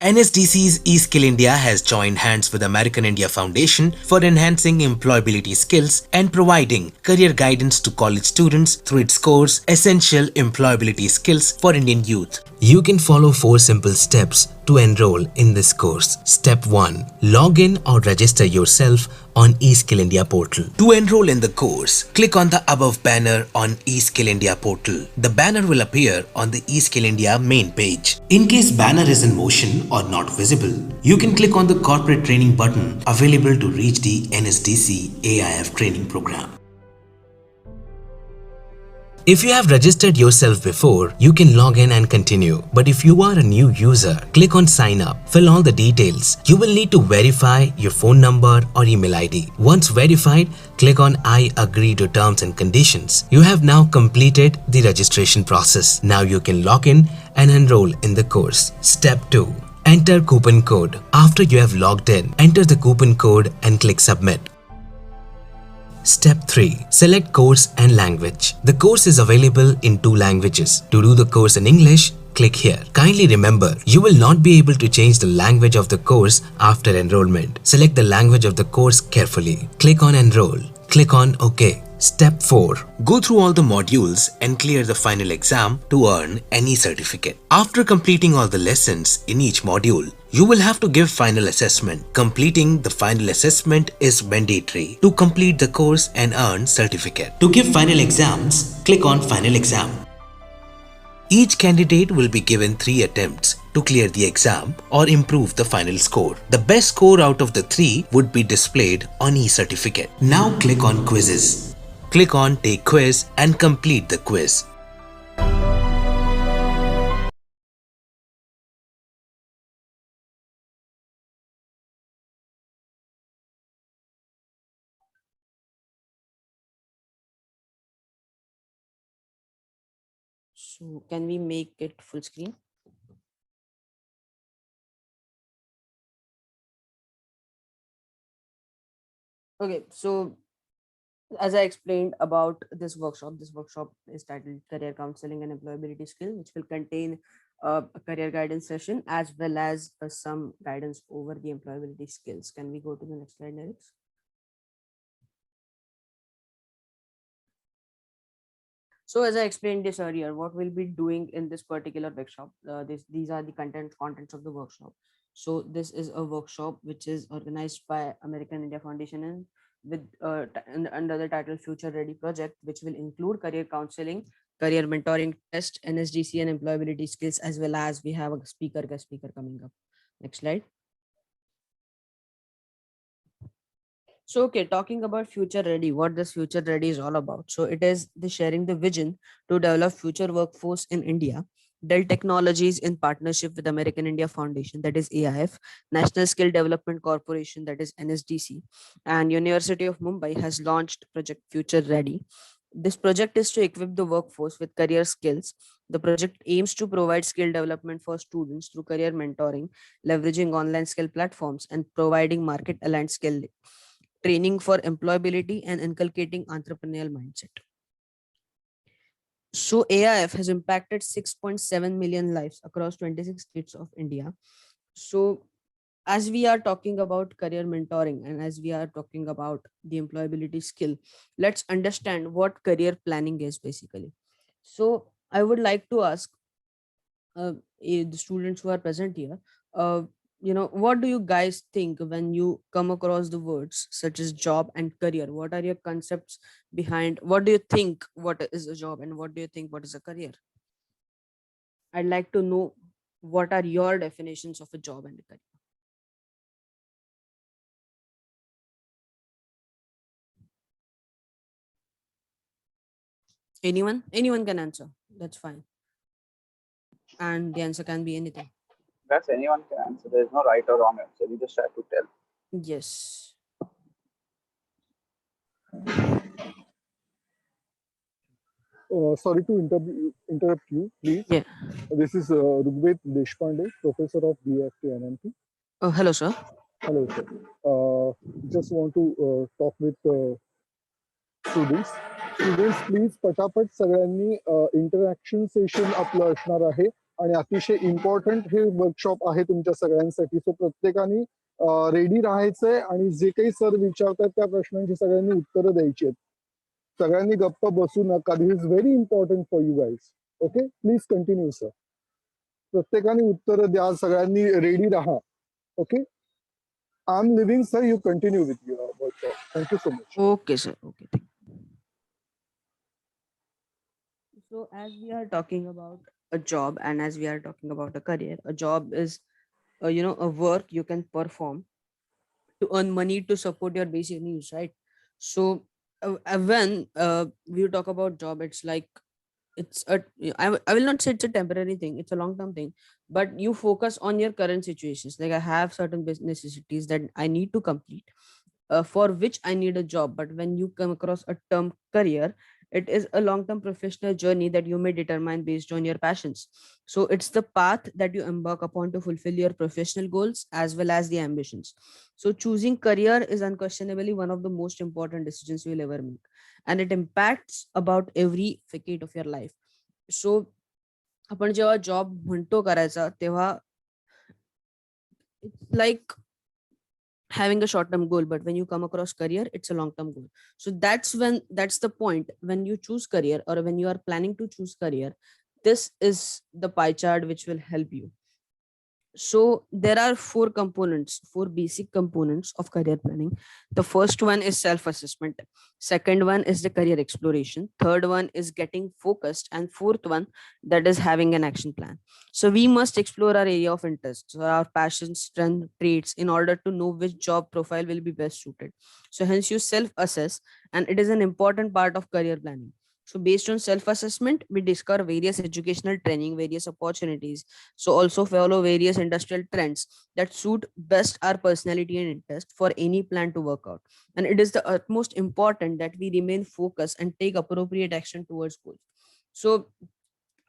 NSDC's eSkill India has joined hands with American India Foundation for enhancing employability skills and providing career guidance to college students through its course Essential Employability Skills for Indian Youth. You can follow 4 simple steps to enroll in this course. Step 1. Log in or register yourself on eSkill India portal. To enroll in the course, click on the above banner on eSkill India portal. The banner will appear on the eSkill India main page. In case banner is in motion or not visible, you can click on the corporate training button available to reach the NSDC AIF training program. If you have registered yourself before, you can log in and continue. But if you are a new user, click on sign up, fill all the details. You will need to verify your phone number or email ID. Once verified, click on I agree to terms and conditions. You have now completed the registration process. Now you can log in and enroll in the course. Step 2. Enter coupon code. After you have logged in, enter the coupon code and click submit. Step 3. Select course and language. The course is available in 2 languages. To do the course in English, click here. Kindly remember, you will not be able to change the language of the course after enrollment. Select the language of the course carefully. Click on Enroll. Click on OK. Step 4. Go through all the modules and clear the final exam to earn any certificate. After completing all the lessons in each module, you will have to give final assessment. Completing the final assessment is mandatory to complete the course and earn certificate. To give final exams, click on Final Exam. Each candidate will be given 3 attempts to clear the exam or improve the final score. The best score out of the 3 would be displayed on e-certificate. Now click on Quizzes. Click on Take Quiz and complete the quiz. So can we make it full screen? Okay, so as I explained about this workshop is titled Career Counseling and Employability Skill, which will contain a career guidance session as well as some guidance over the employability skills. Can we go to the next slide, Nerix? So as I explained this earlier, what we'll be doing in this particular workshop, these are the contents of the workshop. So this is a workshop which is organized by American India Foundation and with under the title Future Ready Project, which will include career counseling, career mentoring test, NSDC and employability skills, as well as we have a guest speaker coming up. Next slide. So, okay, talking about Future Ready, what this Future Ready is all about. So, it is the sharing the vision to develop future workforce in India. Dell Technologies in partnership with American India Foundation, that is AIF, National Skill Development Corporation, that is NSDC, and University of Mumbai has launched Project Future Ready. This project is to equip the workforce with career skills. The project aims to provide skill development for students through career mentoring, leveraging online skill platforms, and providing market aligned skill training for employability and inculcating entrepreneurial mindset. So AIF has impacted 6.7 million lives across 26 states of India. So as we are talking about career mentoring and as we are talking about the employability skill, let's understand what career planning is basically. So I would like to ask the students who are present here, uh, what do you guys think when you come across the words such as job and career? What are your concepts behind? What do you think what is a job and what do you think what is a career? I'd like to know what are your definitions of a job and a career. Anyone can answer, that's fine, and the answer can be anything. That's anyone can answer. There is no right or wrong answer. We just try to tell. Yes. Sorry to interrupt you, please. Yeah. This is Rugved Deshpande, professor of BFT NMP. Oh, hello sir. Hello, sir. Just want to talk with students please पटापट सगळ्यांनी interaction session आपलं असणार आहे आणि अतिशय important हे workshop आहे तुमच्या सगळ्यांसाठी. सो प्रत्येकाने रेडी राहायचंय आणि जे काही सर विचारतात त्या प्रश्नांची सगळ्यांनी उत्तरं द्यायची आहेत. सगळ्यांनी गप्प बसू नका. This is very important for you guys. Okay, please continue sir. प्रत्येकाने उत्तरं द्या, सगळ्यांनी रेडी राहा. Okay, I am leaving sir, you continue with your workshop. Thank you so much. Okay, sir. Okay. So as we are talking about a job and as we are talking about a career, a job is a work you can perform to earn money to support your basic needs, right? So when we talk about job, it's like I will not say it's a temporary thing, it's a long term thing, but you focus on your current situations. Like I have certain business necessities that I need to complete, for which I need a job. But when you come across a term career, it is a long term professional journey that you may determine based on your passions. So it's the path that you embark upon to fulfill your professional goals as well as the ambitions. So choosing career is unquestionably one of the most important decisions you will ever make, and it impacts about every facet of your life. So आपण जेव्हा job म्हणतो करायचा तेव्हा it's like having a short term goal, but when you come across career, it's a long term goal. So that's the point when you choose career or when you are planning to choose career. This is the pie chart which will help you. So there are four basic components of career planning. The first one is self assessment, second one is the career exploration, third one is getting focused, and fourth one, that is having an action plan. So we must explore our area of interest, so our passions, strength, traits, in order to know which job profile will be best suited. So hence you self assess, and it is an important part of career planning. So based on self assessment, we discover various educational training, various opportunities. So also follow various industrial trends that suit best our personality and interest for any plan to work out. And it is the utmost important that we remain focused and take appropriate action towards goals. So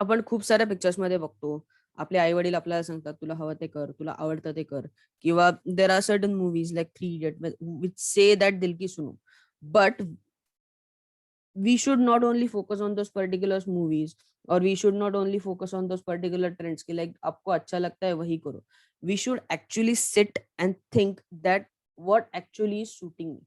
आपण खूप साऱ्या pictures मध्ये बघतो, आपले आई वडील आपल्याला सांगतात तुला हवं ते कर, तुला आवडतं ते कर, किंवा there are certain movies like 3 Idiot which say that दिल की सुनो. But we should not only focus on those particular movies, or we should not only focus on those particular trends ki like aapko acha lagta hai wahi karo. We should actually sit and think that what actually is suiting me,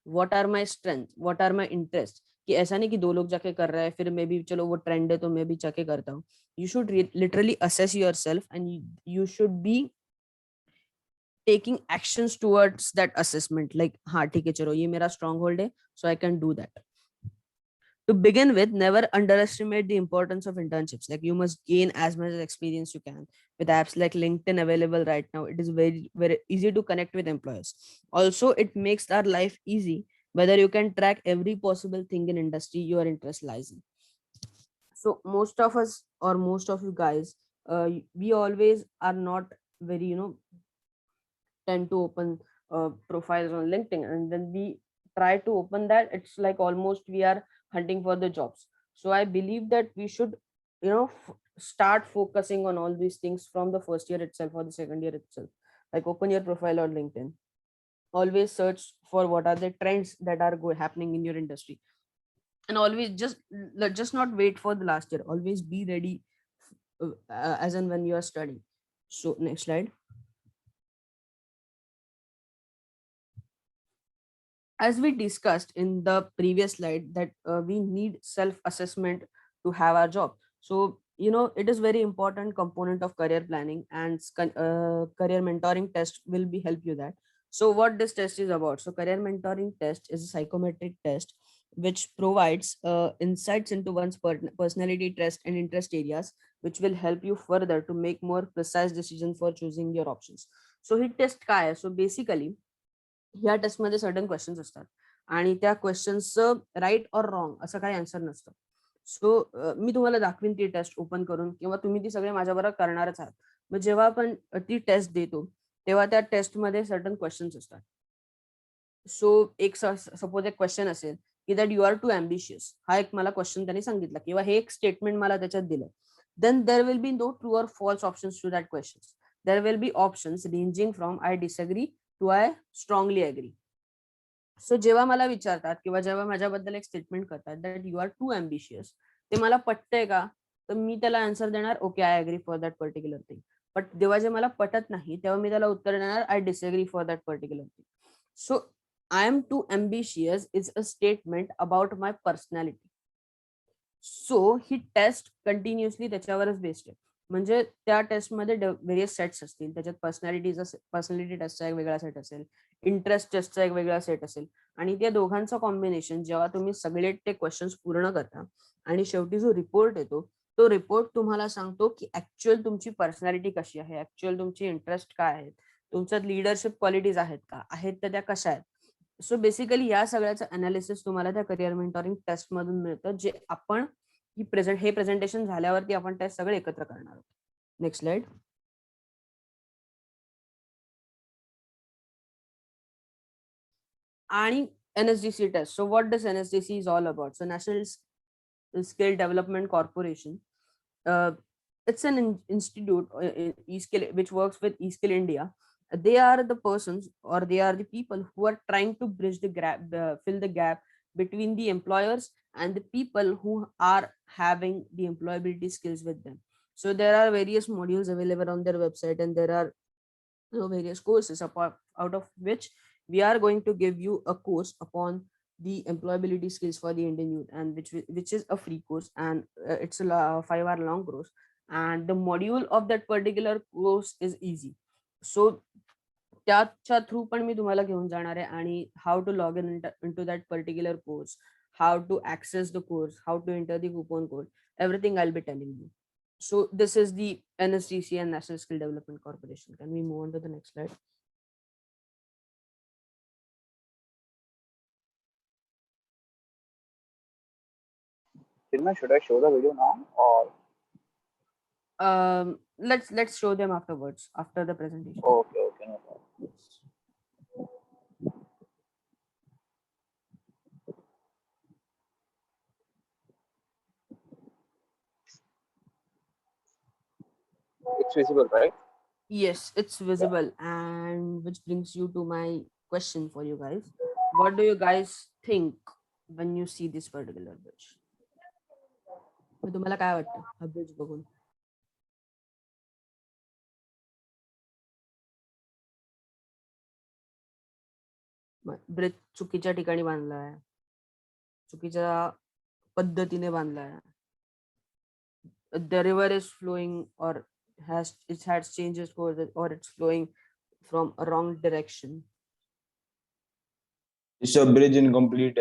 what are my strengths, what are my interests. कि ऐसा नहीं कि दो लोग जाके कर रहा है फिर मैं भी चलो वो ट्रेंड है तो मैं भी जाके करता हूँ. You should literally assess yourself, and you should be taking actions towards that assessment. Like हाँ ठीक है चलो ये मेरा strong hold है, so I can do that. To begin with, never underestimate the importance of internships. Like you must gain as much experience you can. With apps like LinkedIn available right now, it is very, very easy to connect with employers. Also, it makes our life easy, whether you can track every possible thing in industry your interest lies in. So most of us, or most of you guys, we always are not very, tend to open profiles on LinkedIn, and then we try to open that, it's like almost we are hunting for the jobs. So I believe that we should, start focusing on all these things from the first year itself or the second year itself. Like open your profile on LinkedIn. Always search for what are the trends that are happening in your industry, and always just not wait for the last year. Always be ready as and when you are studying. So next slide. As we discussed in the previous slide that we need self-assessment to have our job. So it is very important component of career planning, and career mentoring test will be help you that. So what this test is about? So career mentoring test is a psychometric test which provides insights into one's personality, test, and interest areas, which will help you further to make more precise decision for choosing your options. So he test काय आहे? So basically ह्या टेस्टमध्ये certain questions असतात, आणि त्या क्वेश्चन्सचं right और wrong असं काही आन्सर नसतं. सो मी तुम्हाला दाखवीन ती टेस्ट ओपन करून, किंवा तुम्ही ती सगळे माझ्याबरोबर करणारच आहात. मग जेव्हा आपण ती टेस्ट देतो तेव्हा त्या टेस्टमध्ये सर्टन क्वेश्चन्स असतात. सो एक सपोज एक क्वेश्चन असेल की that you are too ambitious, हा एक मला क्वेश्चन त्यांनी सांगितला, किंवा हे एक स्टेटमेंट मला त्याच्यात दिलं. Then there will be no true or false options to that question. There will be options ranging from I disagree to I strongly agree. So जेव्हा मला विचारतात किंवा जेव्हा माझ्याबद्दल एक स्टेटमेंट करतात that you are too ambitious, ते मला पटतंय का तर मी त्याला आन्सर देणार okay I agree for that particular thing. But जेव्हा जे मला पटत नाही तेव्हा मी त्याला उत्तर देणार I disagree for that particular thing. So I am too ambitious is a statement about my personality. So ही टेस्ट कंटिन्युअसली त्याच्यावरच बेस्ड आहे. म्हणजे त्या टेस्टमध्ये व्हेरियस सेट्स असतील, त्याच्यात पर्सनॅलिटी टेस्टचा एक वेगळा सेट असेल, इंटरेस्ट टेस्टचा एक वेगळा सेट असेल, आणि त्या दोघांचं कॉम्बिनेशन जेव्हा तुम्ही सगळे ते क्वेश्चन्स पूर्ण करता आणि शेवटी जो रिपोर्ट येतो तो रिपोर्ट तुम्हाला सांगतो की ऍक्च्युअल तुमची पर्सनॅलिटी कशी आहे, ऍक्च्युअल तुमची इंटरेस्ट काय आहेत, तुमच्यात लिडरशिप क्वालिटीज आहेत का, आहेत तर त्या कशा आहेत. सो बेसिकली या सगळ्याचं अनालिसिस तुम्हाला त्या करिअर मेंटॉरिंग टेस्ट मधून मिळतं, जे आपण हे प्रेझेंटेशन झाल्यावरती आपण टेस्ट सगळे एकत्र करणार आहोत. Next slide. आणि NSDC test. So what does NSDC is all about? So national skill development corporation. It's an institute eSkill which works with eSkill India. They are the persons, or they are the people who are trying to bridge the gap, fill the gap between the employers and the people who are having the employability skills with them. So there are various modules available on their website, and there are various courses out of which we are going to give you a course upon the employability skills for the Indian youth, and which is a free course, and it's a 5-hour long course, and the module of that particular course is easy. So त्याच्या through पण मी तुम्हाला घेऊन जाणार आहे, आणि how to log in into that particular course, how to access the course, how to enter the coupon code, everything I will be telling you. So this is the NSDC and National Skill Development Corporation. Can we move on to the next slide? Should I show the video now, or Let's show them afterwards, after the presentation. okay, no problem. It's visible, right? Yes, it's visible, and which brings you to my question for you guys. What do you guys think when you see this particular bridge? तुम्हाला काय वाटतं हा bridge बघून? Bridge चुकीच्या ठिकाणी बांधलाय, चुकीच्या पद्धतीने बांधलाय. The river is flowing, or it has changes course, or it's flowing from a wrong direction. It's a bridge incomplete.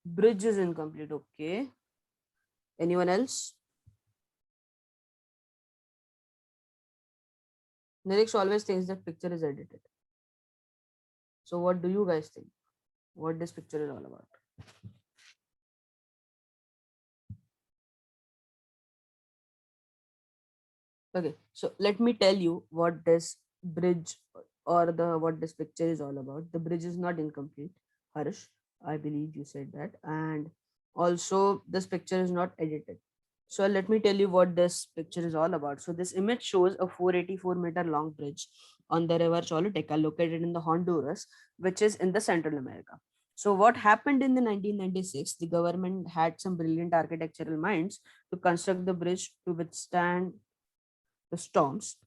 Bridge is incomplete. Okay. Anyone else? Nirix always thinks that picture is edited. So what do you guys think? What this picture is all about? Okay, so let me tell you what this bridge, or what this picture is all about. The bridge is not incomplete, Harsh. I believe you said that. And also this picture is not edited. So let me tell you what this picture is all about. So this image shows a 484-meter long bridge on the river Choluteca, located in the Honduras, which is in the Central America. So what happened in the 1996, the government had some brilliant architectural minds to construct the bridge to withstand the storms.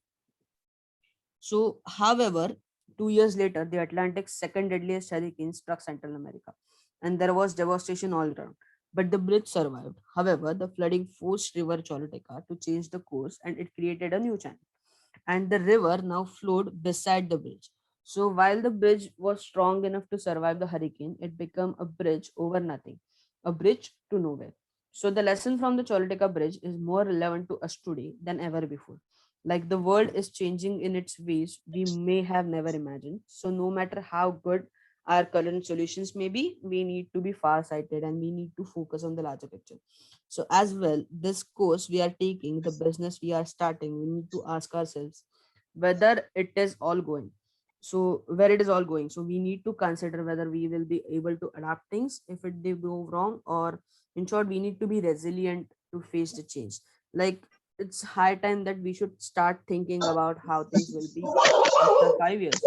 So, however, 2 years later, the Atlantic's second deadliest hurricane struck Central America, and there was devastation all around. But the bridge survived. However, the flooding forced River Choluteca to change the course, and it created a new channel. And the river now flowed beside the bridge. So while the bridge was strong enough to survive the hurricane, it became a bridge over nothing, a bridge to nowhere. So the lesson from the Choluteca Bridge is more relevant to us today than ever before. Like the world is changing in its ways we may have never imagined. So no matter how good our current solutions may be, we need to be far-sighted, and we need to focus on the larger picture. So as well, this course we are taking, the business we are starting, we need to ask ourselves whether it is all going. So where it is all going. So we need to consider whether we will be able to adapt things if they go wrong, or in short, we need to be resilient to face the change. Like it's high time that we should start thinking about how things will be after 5 years.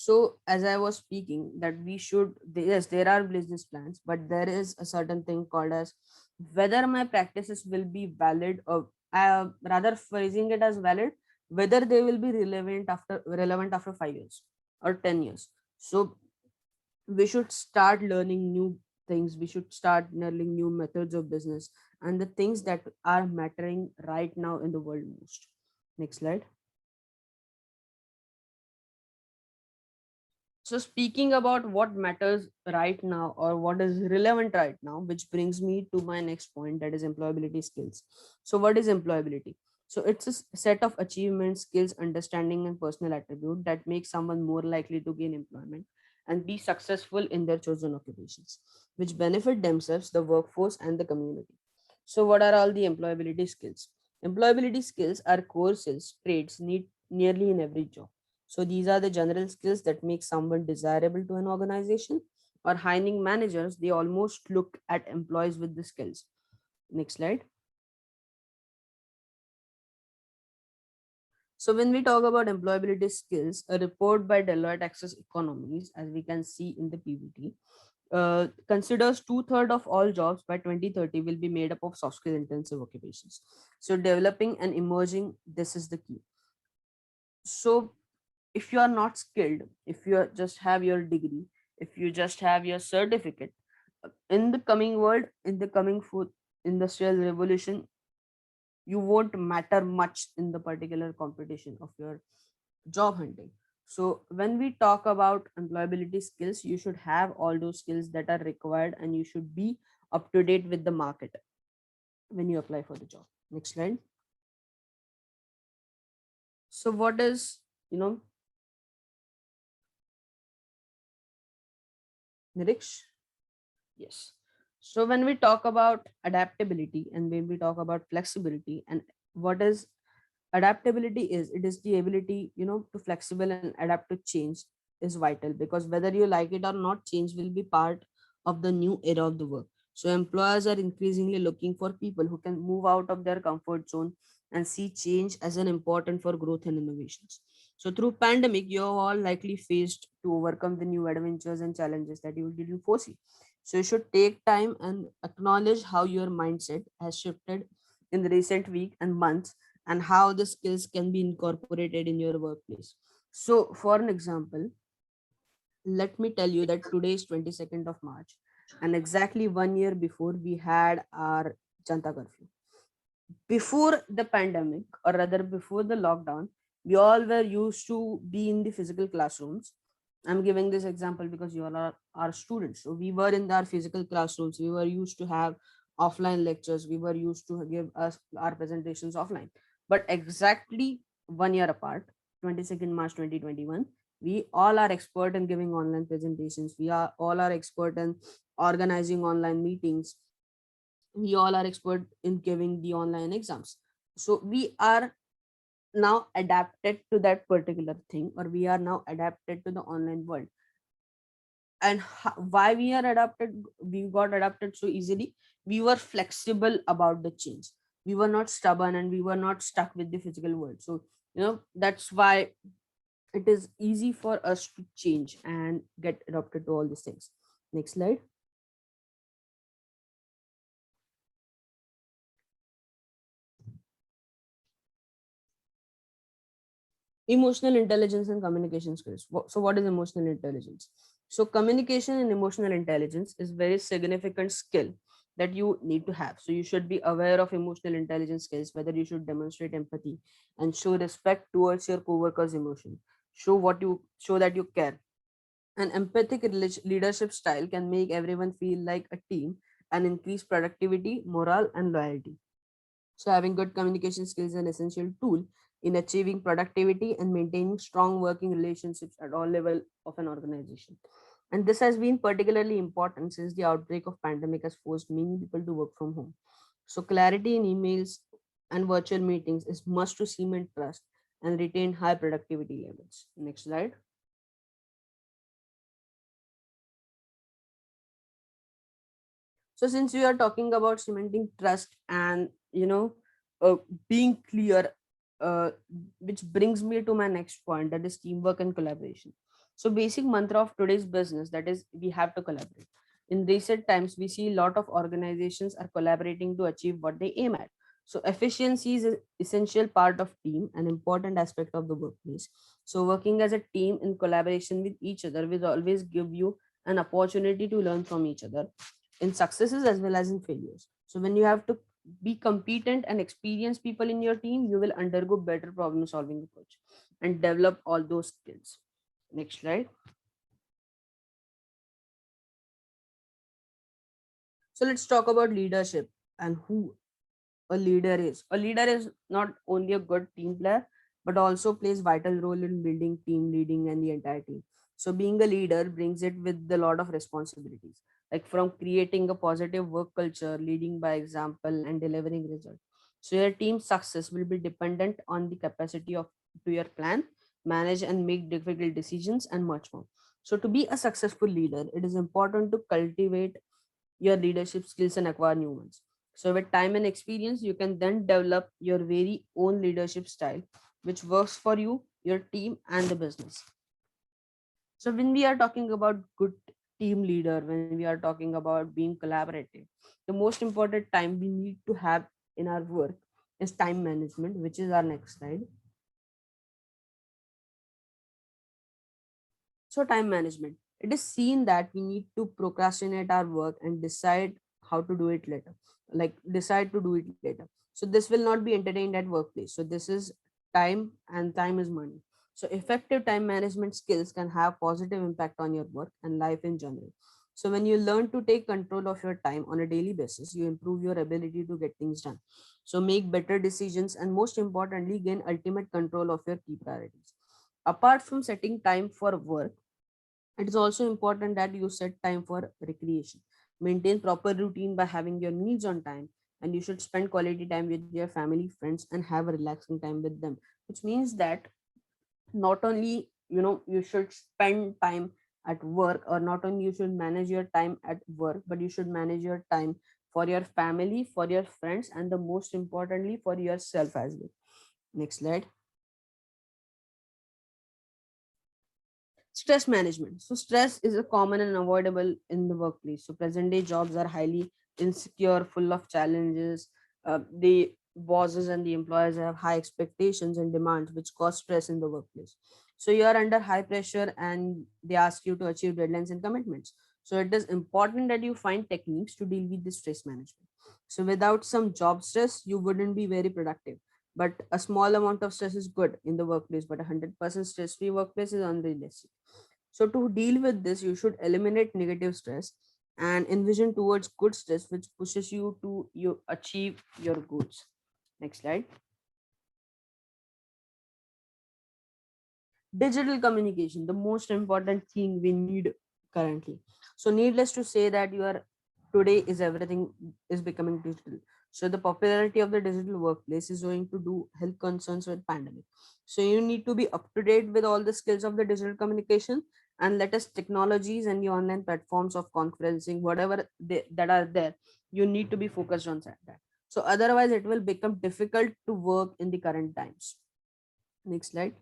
So as I was speaking, that we should, yes, there are business plans, but there is a certain thing called as whether my practices will be valid, or rather phrasing it as valid, whether they will be relevant after 5 years or 10 years. So we should start learning new things, we should start learning new methods of business and the things that are mattering right now in the world most. Next slide. So speaking about what matters right now or what is relevant right now, which brings me to my next point, that is employability skills. So what is employability? So it's a set of achievements, skills, understanding, and personal attribute that make someone more likely to gain employment and be successful in their chosen occupations, which benefit themselves, the workforce, and the community. So what are all the employability skills? Employability skills are core skills, traits need nearly in every job. So these are the general skills that make someone desirable to an organization, or hiring managers, they almost look at employees with the skills. Next slide. So when we talk about employability skills, a report by Deloitte Access Economies, as we can see in the PPT, considers two-thirds of all jobs by 2030 will be made up of soft skill intensive occupations. So developing and emerging, this is the key. So if you are not skilled, if you just have your degree, if you just have your certificate, in the coming world, in the coming food industrial revolution, you won't matter much in the particular competition of your job hunting. So when we talk about employability skills, you should have all those skills that are required and you should be up to date with the market when you apply for the job. Next slide. So what is, Nirish? Yes. So when we talk about adaptability and when we talk about flexibility, and what is adaptability is, it is the ability, to flexible and adapt to change is vital, because whether you like it or not, change will be part of the new era of the work. So employers are increasingly looking for people who can move out of their comfort zone and see change as an important for growth and innovations. So through pandemic, you have all likely faced to overcome the new adventures and challenges that you didn't foresee. So you should take time and acknowledge how your mindset has shifted in the recent week and months, and how the skills can be incorporated in your workplace. So for an example, let me tell you that today is 22nd of March, and exactly 1 year before we had our Janta curfew. Before the pandemic, or rather before the lockdown, we all were used to be in the physical classrooms. I'm giving this example because you all are our students. So we were in our physical classrooms, we were used to have offline lectures, we were used to give us our presentations offline. But exactly 1 year apart, 22nd March 2021, we all are expert in giving online presentations, we are all are expert in organizing online meetings, we all are expert in giving the online exams. So we are now adapted to that particular thing, or we are now adapted to the online world. And why we got adapted so easily, we were flexible about the change, we were not stubborn, and we were not stuck with the physical world. So that's why it is easy for us to change and get adapted to all these things. Next slide. Emotional intelligence and communication skills. So what is emotional intelligence? So communication and emotional intelligence is very significant skill that you need to have. So you should be aware of emotional intelligence skills, whether you should demonstrate empathy and show respect towards your coworkers emotion, show that you care. An empathic leadership style can make everyone feel like a team and increase productivity, morale, and loyalty. So having good communication skills is an essential tool in achieving productivity and maintaining strong working relationships at all levels of an organization. And this has been particularly important since the outbreak of pandemic has forced many people to work from home. So clarity in emails and virtual meetings is must to cement trust and retain high productivity levels. Next slide. So since we are talking about cementing trust and uh, being clear, uh, which brings me to my next point, that is teamwork and collaboration. So basic mantra of today's business, that is, we have to collaborate. In recent times, we see a lot of organizations are collaborating to achieve what they aim at. So efficiency is an essential part of team, an important aspect of the workplace. So working as a team in collaboration with each other will always give you an opportunity to learn from each other in successes as well as in failures. So when you have to be competent and experienced people in your team, you will undergo better problem solving approach and develop all those skills. Next slide. So let's talk about leadership and who a leader is. A leader is not only a good team player, but also plays vital role in building team leading and the entire team. So being a leader brings it with a lot of responsibilities, like from creating a positive work culture, leading by example, and delivering results. So your team's success will be dependent on the capacity of to your plan, manage and make difficult decisions, and much more. So to be a successful leader, it is important to cultivate your leadership skills and acquire new ones. So, with time and experience, you can then develop your very own leadership style, which works for you, your team, and the business. So, when we are talking about good team leader, when we are talking about being collaborative, the most important time we need to have in our work is time management, which is our next slide. So, time management. It is seen that we need to procrastinate our work and decide how to do it later. Like decide to do it later. So this will not be entertained at workplace. So this is time, and time is money. So effective time management skills can have positive impact on your work and life in general. So when you learn to take control of your time on a daily basis, you improve your ability to get things done. So make better decisions and most importantly, gain ultimate control of your key priorities. Apart from setting time for work, it is also important that you set time for recreation. Maintain proper routine by having your needs on time, and you should spend quality time with your family, friends, and have a relaxing time with them. Which means that not only you should spend time at work, or not only you should manage your time at work, but you should manage your time for your family, for your friends, and the most importantly for yourself as well. Next slide. Stress management. So stress is a common and avoidable in the workplace. So present day jobs are highly insecure, full of challenges. The bosses and the employers have high expectations and demands, which cause stress in the workplace. So you are under high pressure and they ask you to achieve deadlines and commitments. So it is important that you find techniques to deal with the stress management. So without some job stress, you wouldn't be very productive, but a small amount of stress is good in the workplace, but 100% stress free workplace is unrealistic. So to deal with this, you should eliminate negative stress and envision towards good stress, which pushes you to you achieve your goals. Next slide. Digital communication, the most important thing we need currently. So needless to say that you are today is everything is becoming digital. So the popularity of the digital workplace is going to do health concerns with pandemic. So you need to be up to date with all the skills of the digital communication and latest technologies and the online platforms of conferencing, whatever that are there. You need to be focused on that. So otherwise, it will become difficult to work in the current times. Next slide.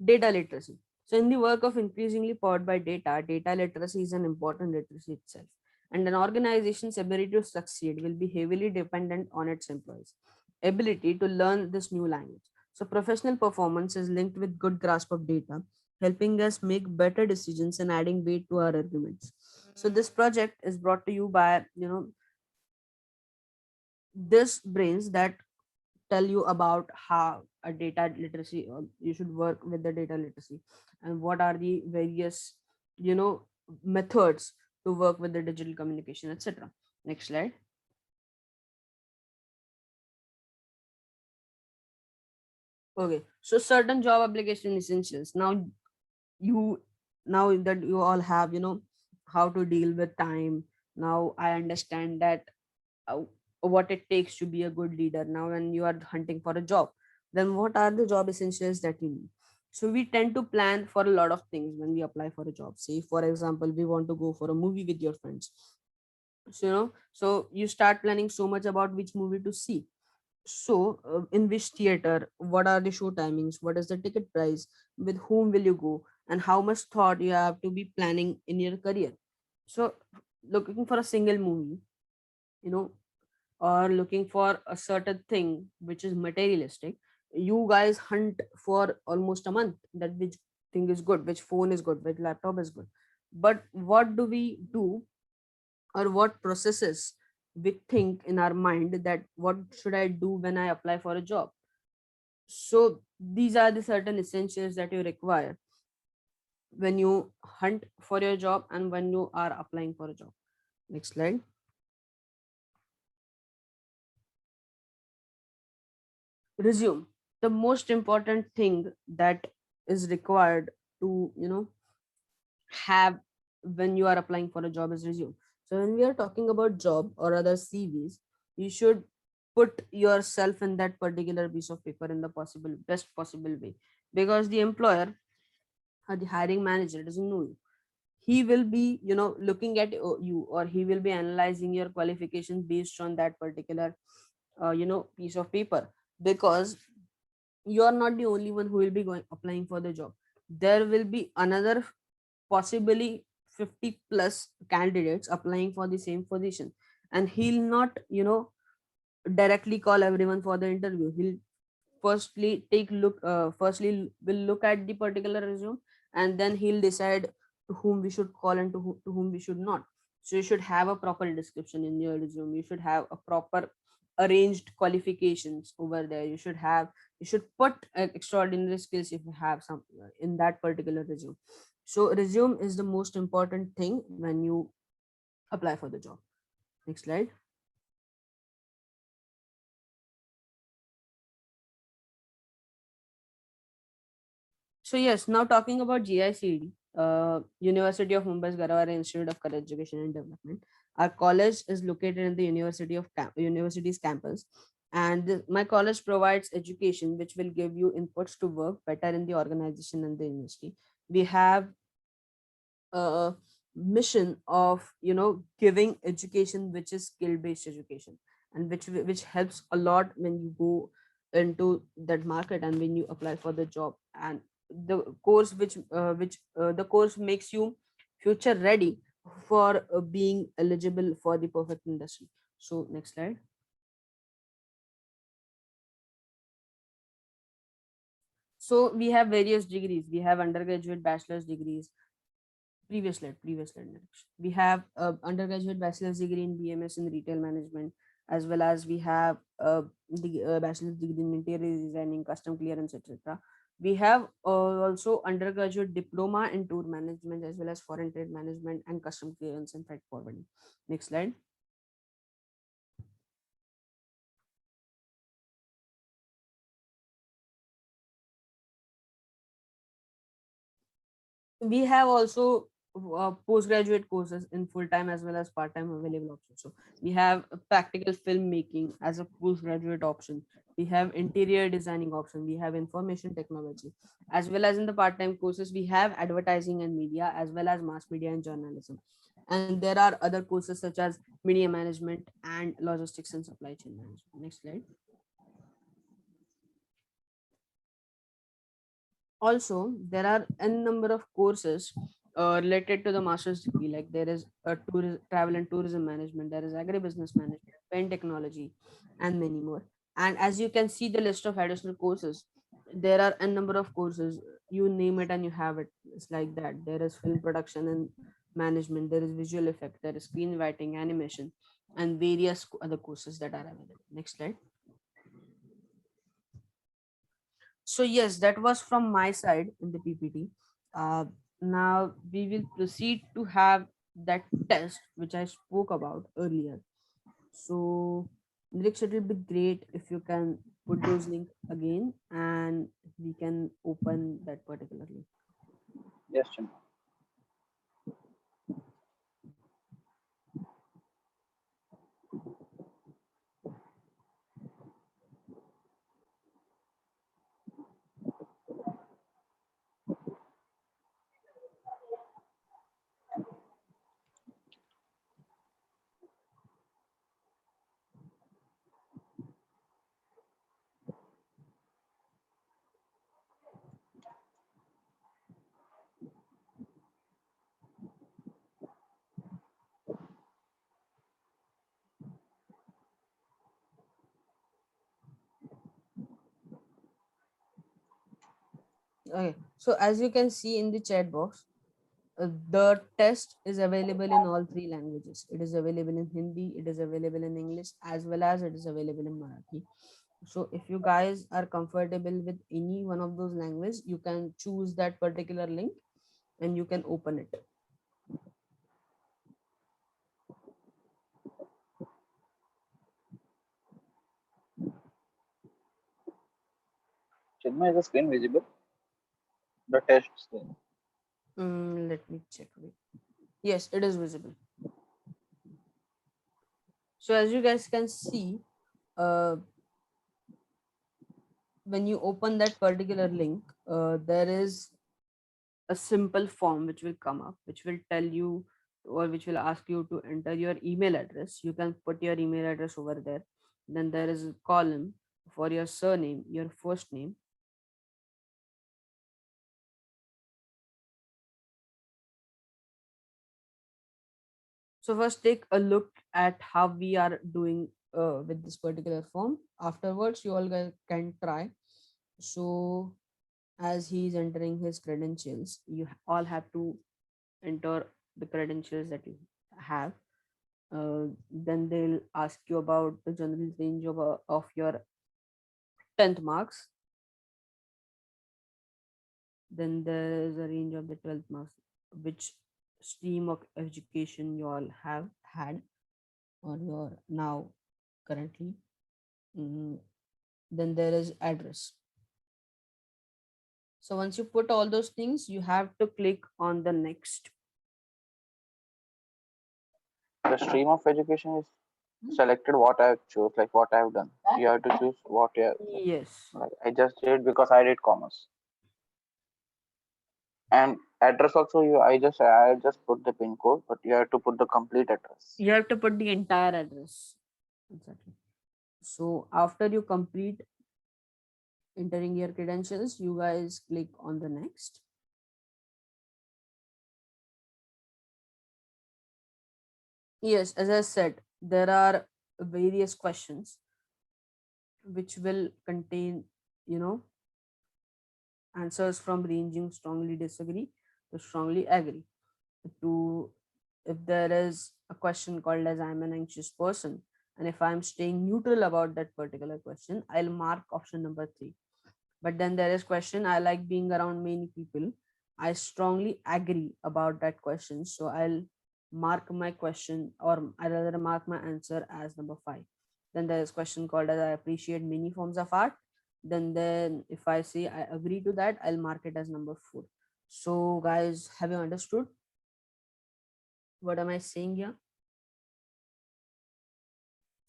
Data literacy. So, in the work of increasingly powered by data, data literacy is an important literacy itself. And an organization's ability to succeed will be heavily dependent on its employees' ability to learn this new language. So, professional performance is linked with good grasp of data, helping us make better decisions and adding weight to our arguments. So, this project is brought to you by this brains that tell you about how a data literacy you should work with the data literacy and what are the various you know methods to work with the digital communication, etc. Next slide. Okay, so certain job application essentials. You now that you all have how to deal with time, now I understand that uh, what it takes to be a good leader. Now when you are hunting for a job, then what are the job essentials that you need? So we tend to plan for a lot of things when we apply for a job. Say for example, we want to go for a movie with your friends. So so you start planning so much about which movie to see. So, in which theater? What are the show timings? What is the ticket price? With whom will you go? And how much thought you have to be planning in your career? So, looking for a single movie, you know, or looking for a certain thing which is materialistic, you guys hunt for almost a month that which thing is good, which phone is good, which laptop is good. But what do we do, or what processes we think in our mind that what should I do when I apply for a job? So these are the certain essentials that you require when you hunt for your job and when you are applying for a job. Next slide. Resume. The most important thing that is required to, have when you are applying for a job is resume. So when we are talking about job or other CVs, you should put yourself in that particular piece of paper in the possible best possible way, because the employer or the hiring manager doesn't know you. He will be, looking at you, or he will be analyzing your qualifications based on that particular piece of paper, because you are not the only one who will be going applying for the job. There will be another possibly 50 plus candidates applying for the same position, and he'll not directly call everyone for the interview. He'll firstly will look at the particular resume, and then he'll decide to whom we should call and to whom we should not. So you should have a proper description in your resume, you should have a proper arranged qualifications over there, you should put extraordinary skills if you have some in that particular resume. So resume is the most important thing when you apply for the job. Next slide. So yes, now talking about GICD, University of Mumbai's Garavare Institute of Career Education and Development. Our college is located in the university's campus, and my college provides education which will give you inputs to work better in the organization and the industry. We have a mission of giving education which is skill based education, and which helps a lot when you go into that market and when you apply for the job. And the course the course makes you future ready for being eligible for the perfect industry. So next slide. So we have various degrees. We have undergraduate bachelor's degrees. Previous slide Nilesh. We have undergraduate bachelor's degree in BMS in retail management, as well as we have the bachelor's degree in interior designing, custom clearance, etc. We have also undergraduate diploma in tour management, as well as foreign trade management and custom clearance and freight forwarding. Next slide. We have also postgraduate courses in full-time as well as part-time available options. So we have a practical filmmaking as a postgraduate option, we have interior designing option, we have information technology, as well as in the part-time courses we have advertising and media, as well as mass media and journalism. And there are other courses such as media management and logistics and supply chain management. Next slide. Also, there are n number of courses related to the master's degree. Like there is a travel and tourism management, there is agribusiness management, pen technology, and many more. And as you can see the list of additional courses, there are n number of courses. You name it and you have it. It's like that. There is film production and management, there is visual effect, there is screenwriting, animation, and various other courses that are available. Next slide. So yes, that was from my side in the PPT. Now we will proceed to have that test which I spoke about earlier. So Nirix, it will be great if you can put those links again and we can open that particular link. Yes, Chintan. Okay, so as you can see in the chat box, the test is available in all three languages. It is available in Hindi, it is available in English, as well as it is available in Marathi. So if you guys are comfortable with any one of those languages, you can choose that particular link and you can open it. Chinmay, is the screen visible? The test screen. Let me check. Yes, it is visible. So as you guys can see, uh, when you open that particular link, there is a simple form which will come up, which will tell you or which will ask you to enter your email address. You can put your email address over there. Then there is a column for your surname, your first name. So first take a look at how we are doing with this particular form. Afterwards, you all guys can try. So as he is entering his credentials, you all have to enter the credentials that you have. Then they'll ask you about the general range of your 10th marks. Then there is a range of the 12th marks, which stream of education you all have had or you're now currently. Mm, then there is address. So once you put all those things, you have to click on the next. The stream of education is selected what I chose, like what I've done. You have to choose what you have, Yes. like I just did because I did commerce. And address also I just put the pin code, but you have to put the complete address. You have to put the entire address. Exactly. So after you complete entering your credentials, you guys click on the next. Yes, as I said, there are various questions which will contain, you know, answers from ranging strongly disagree to strongly agree. To if there is a question called as I'm an anxious person, and if I'm staying neutral about that particular question, I'll mark option number 3. But then there is question I like being around many people. I strongly agree about that question, so I'll mark my question, or I rather mark my answer as number 5. Then there is question called as I appreciate many forms of art. Then if I say I agree to that, I'll mark it as number 4. So guys, have you understood what am I saying here?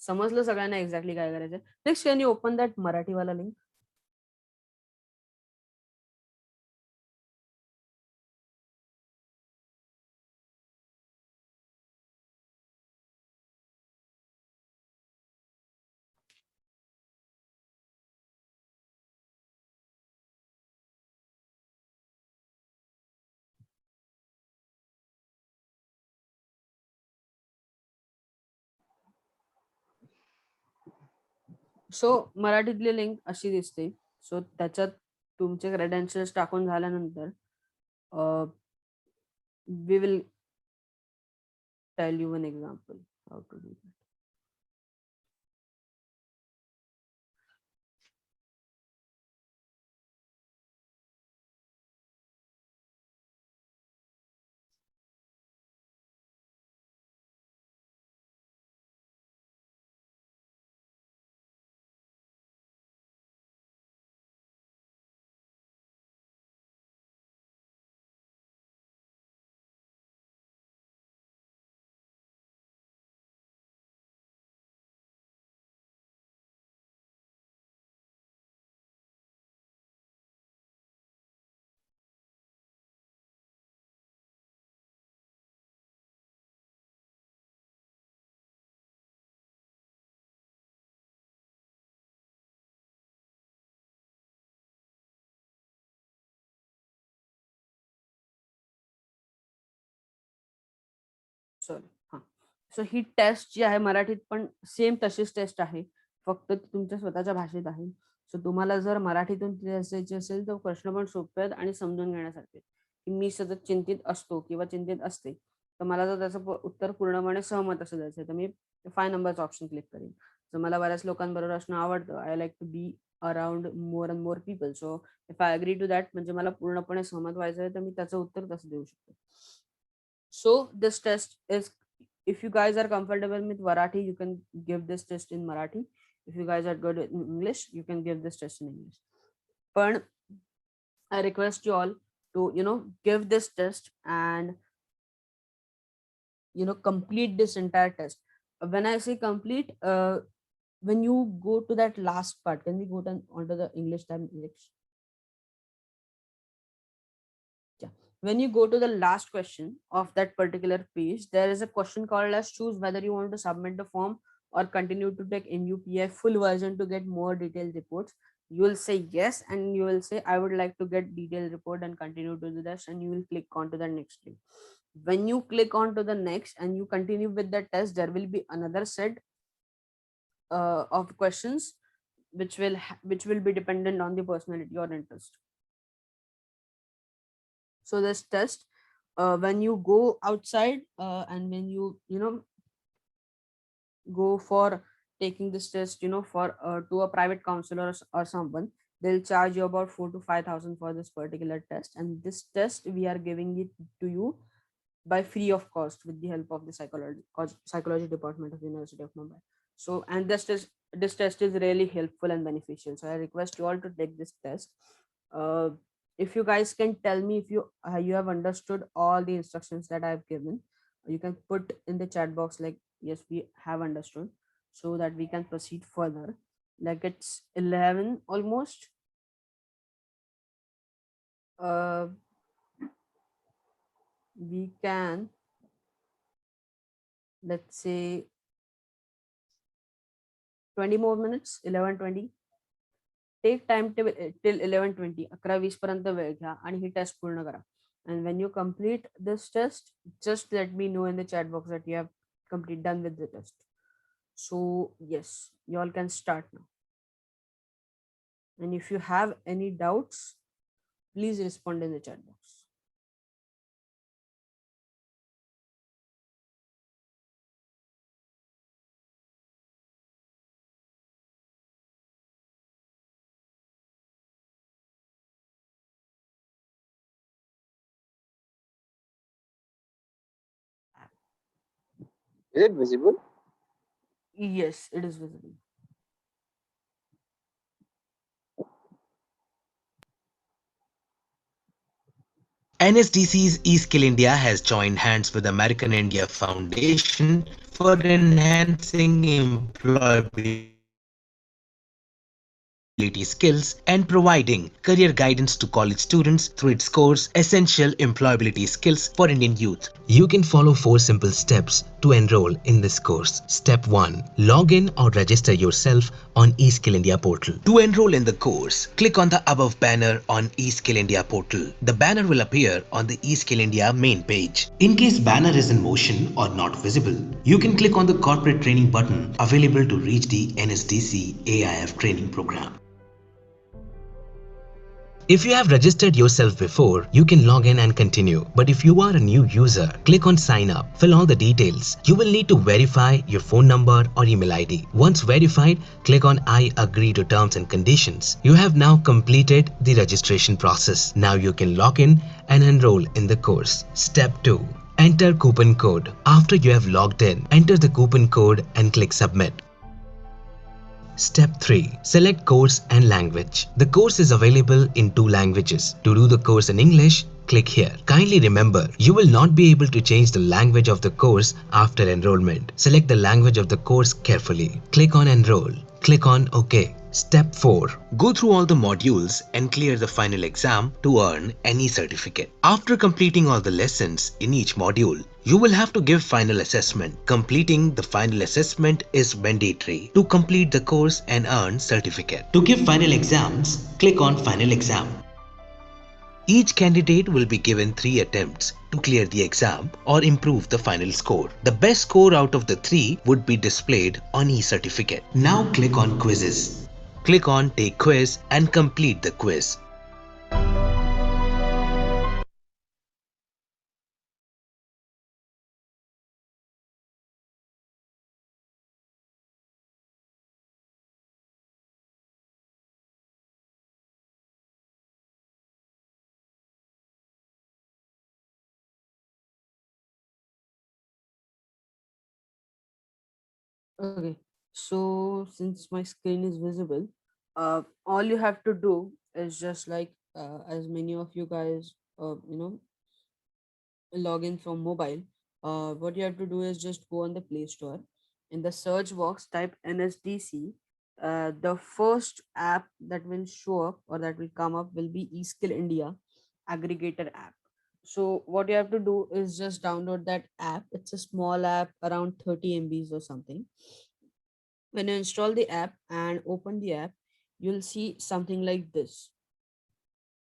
समजलं सगळ्यांना exactly काय करायचं. Next can you open that मराठीवाला link. So मराठीतली link अशी दिसते. So त्याच्यात तुमचे क्रेडेन्शियल्स टाकून झाल्यानंतर we will tell you one example how to do that. Sorry, हां. सो ही टेस्ट जी आहे मराठीत पण सेम तशीच टेस्ट आहे, फक्त ती तुमच्या स्वतःच्या भाषेत आहे. सो तुम्हाला जर मराठीतून लिहायचे असेल तर प्रश्न पण सोपे आहेत आणि समजून घेण्यासारखे, की मी सतत चिंतित असतो किंवा चिंतित असते, तर मला जर त्याचं उत्तर पूर्णपणे सहमत असं द्यायचं तर मी 5 नंबरचा ऑप्शन क्लिक करेन. तर मला बऱ्याच लोकांबरोबर असणं आवडतं. I like to be around more and more people. So if I agree to that, म्हणजे मला पूर्णपणे सहमत व्हायचं आहे, तर मी त्याचं उत्तर तसं देऊ शकतो. So this test is, if you guys are comfortable with Marathi, you can give this test in Marathi. If you guys are good in English, you can give this test in English. But I request you all to, give this test and, complete this entire test. When I say complete, when you go to that last part, can we go onto the English tab next? Yeah. When you go to the last question of that particular page, there is a question called as choose whether you want to submit the form or continue to take NUPI full version to get more detailed reports. You will say yes, and you will say I would like to get detailed report and continue to do this, and you will click on to the next link. When you click on to the next and you continue with the test, there will be another set of questions which will be dependent on the personality or interest. So this test, when you go outside and when you go for taking this test, for to a private counselor or someone, they'll charge you about 4 to 5,000 for this particular test. And this test we are giving it to you by free of cost with the help of the psychology department of University of Mumbai. So, and this test is really helpful and beneficial. So I request you all to take this test. If you guys can tell me if you have understood all the instructions that I've given, you can put in the chat box like yes, we have understood, so that we can proceed further. Like it's 11 almost. We can, let's say, 20 more minutes, 11:20. Take time till 11:20, 11:20 पर्यंत वेळ घ्या आणि ही test पूर्ण करा. And when you complete this test, just let me know in the chat box that you have done with the test. So yes, you all can start now. And if you have any doubts, please respond in the chat box. Is it visible? Yes, it is visible. NSDC's eSkill India has joined hands with American India Foundation for enhancing employability skills and providing career guidance to college students through its course Essential Employability Skills for Indian Youth. You can follow 4 simple steps to enroll in this course. Step 1. Log in or register yourself on eSkill India portal. To enroll in the course, click on the above banner on eSkill India portal. The banner will appear on the eSkill India main page. In case banner is in motion or not visible, you can click on the corporate training button available to reach the NSDC AIF training program. If you have registered yourself before, you can log in and continue. But if you are a new user, click on sign up, fill all the details. You will need to verify your phone number or email ID. Once verified, click on I agree to terms and conditions. You have now completed the registration process. Now you can log in and enroll in the course. Step 2. Enter coupon code. After you have logged in, enter the coupon code and click submit. Step 3. Select course and language. The course is available in 2 languages. To do the course in English, click here. Kindly remember, you will not be able to change the language of the course after enrollment. Select the language of the course carefully. Click on Enroll. Click on OK. Step 4. Go through all the modules and clear the final exam to earn any certificate. After completing all the lessons in each module, you will have to give final assessment. Completing the final assessment is mandatory to complete the course and earn certificate. To give final exams, click on Final Exam. Each candidate will be given 3 attempts to clear the exam or improve the final score. The best score out of the 3 would be displayed on e-certificate. Now click on Quizzes. Click on Take Quiz and complete the quiz. Okay, so since my screen is visible, all you have to do is just like as many of you guys, log in from mobile. What you have to do is just go on the Play Store. In the search box, type NSDC. The first app that will show up or that will come up will be eSkill India aggregator app. So what you have to do is just download that app. It's a small app around 30 MBs or something. When you install the app and open the app, you'll see something like this.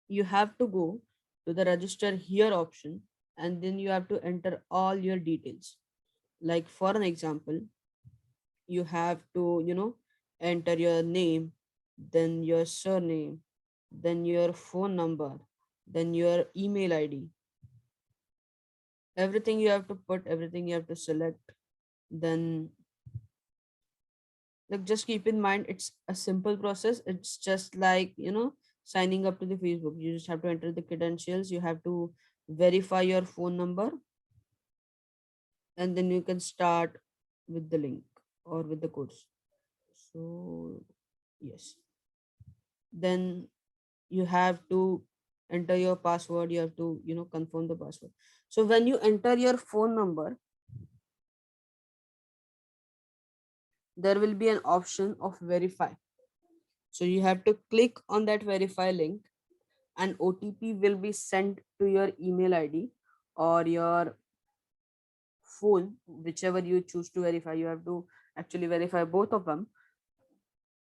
You have to go to the register here option, and then you have to enter all your details. Like for an example, you have to, enter your name, then your surname, then your phone number, then your email ID. Everything you have to put, everything you have to select. Then, like, just keep in mind it's a simple process. It's just like, signing up to the Facebook. You just have to enter the credentials, you have to verify your phone number, and then you can start with the link or with the course. So yes, then you have to enter your password. You have to, confirm the password. So when you enter your phone number, there will be an option of verify. So you have to click on that verify link, and OTP will be sent to your email ID or your phone, whichever you choose to verify. You have to actually verify both of them.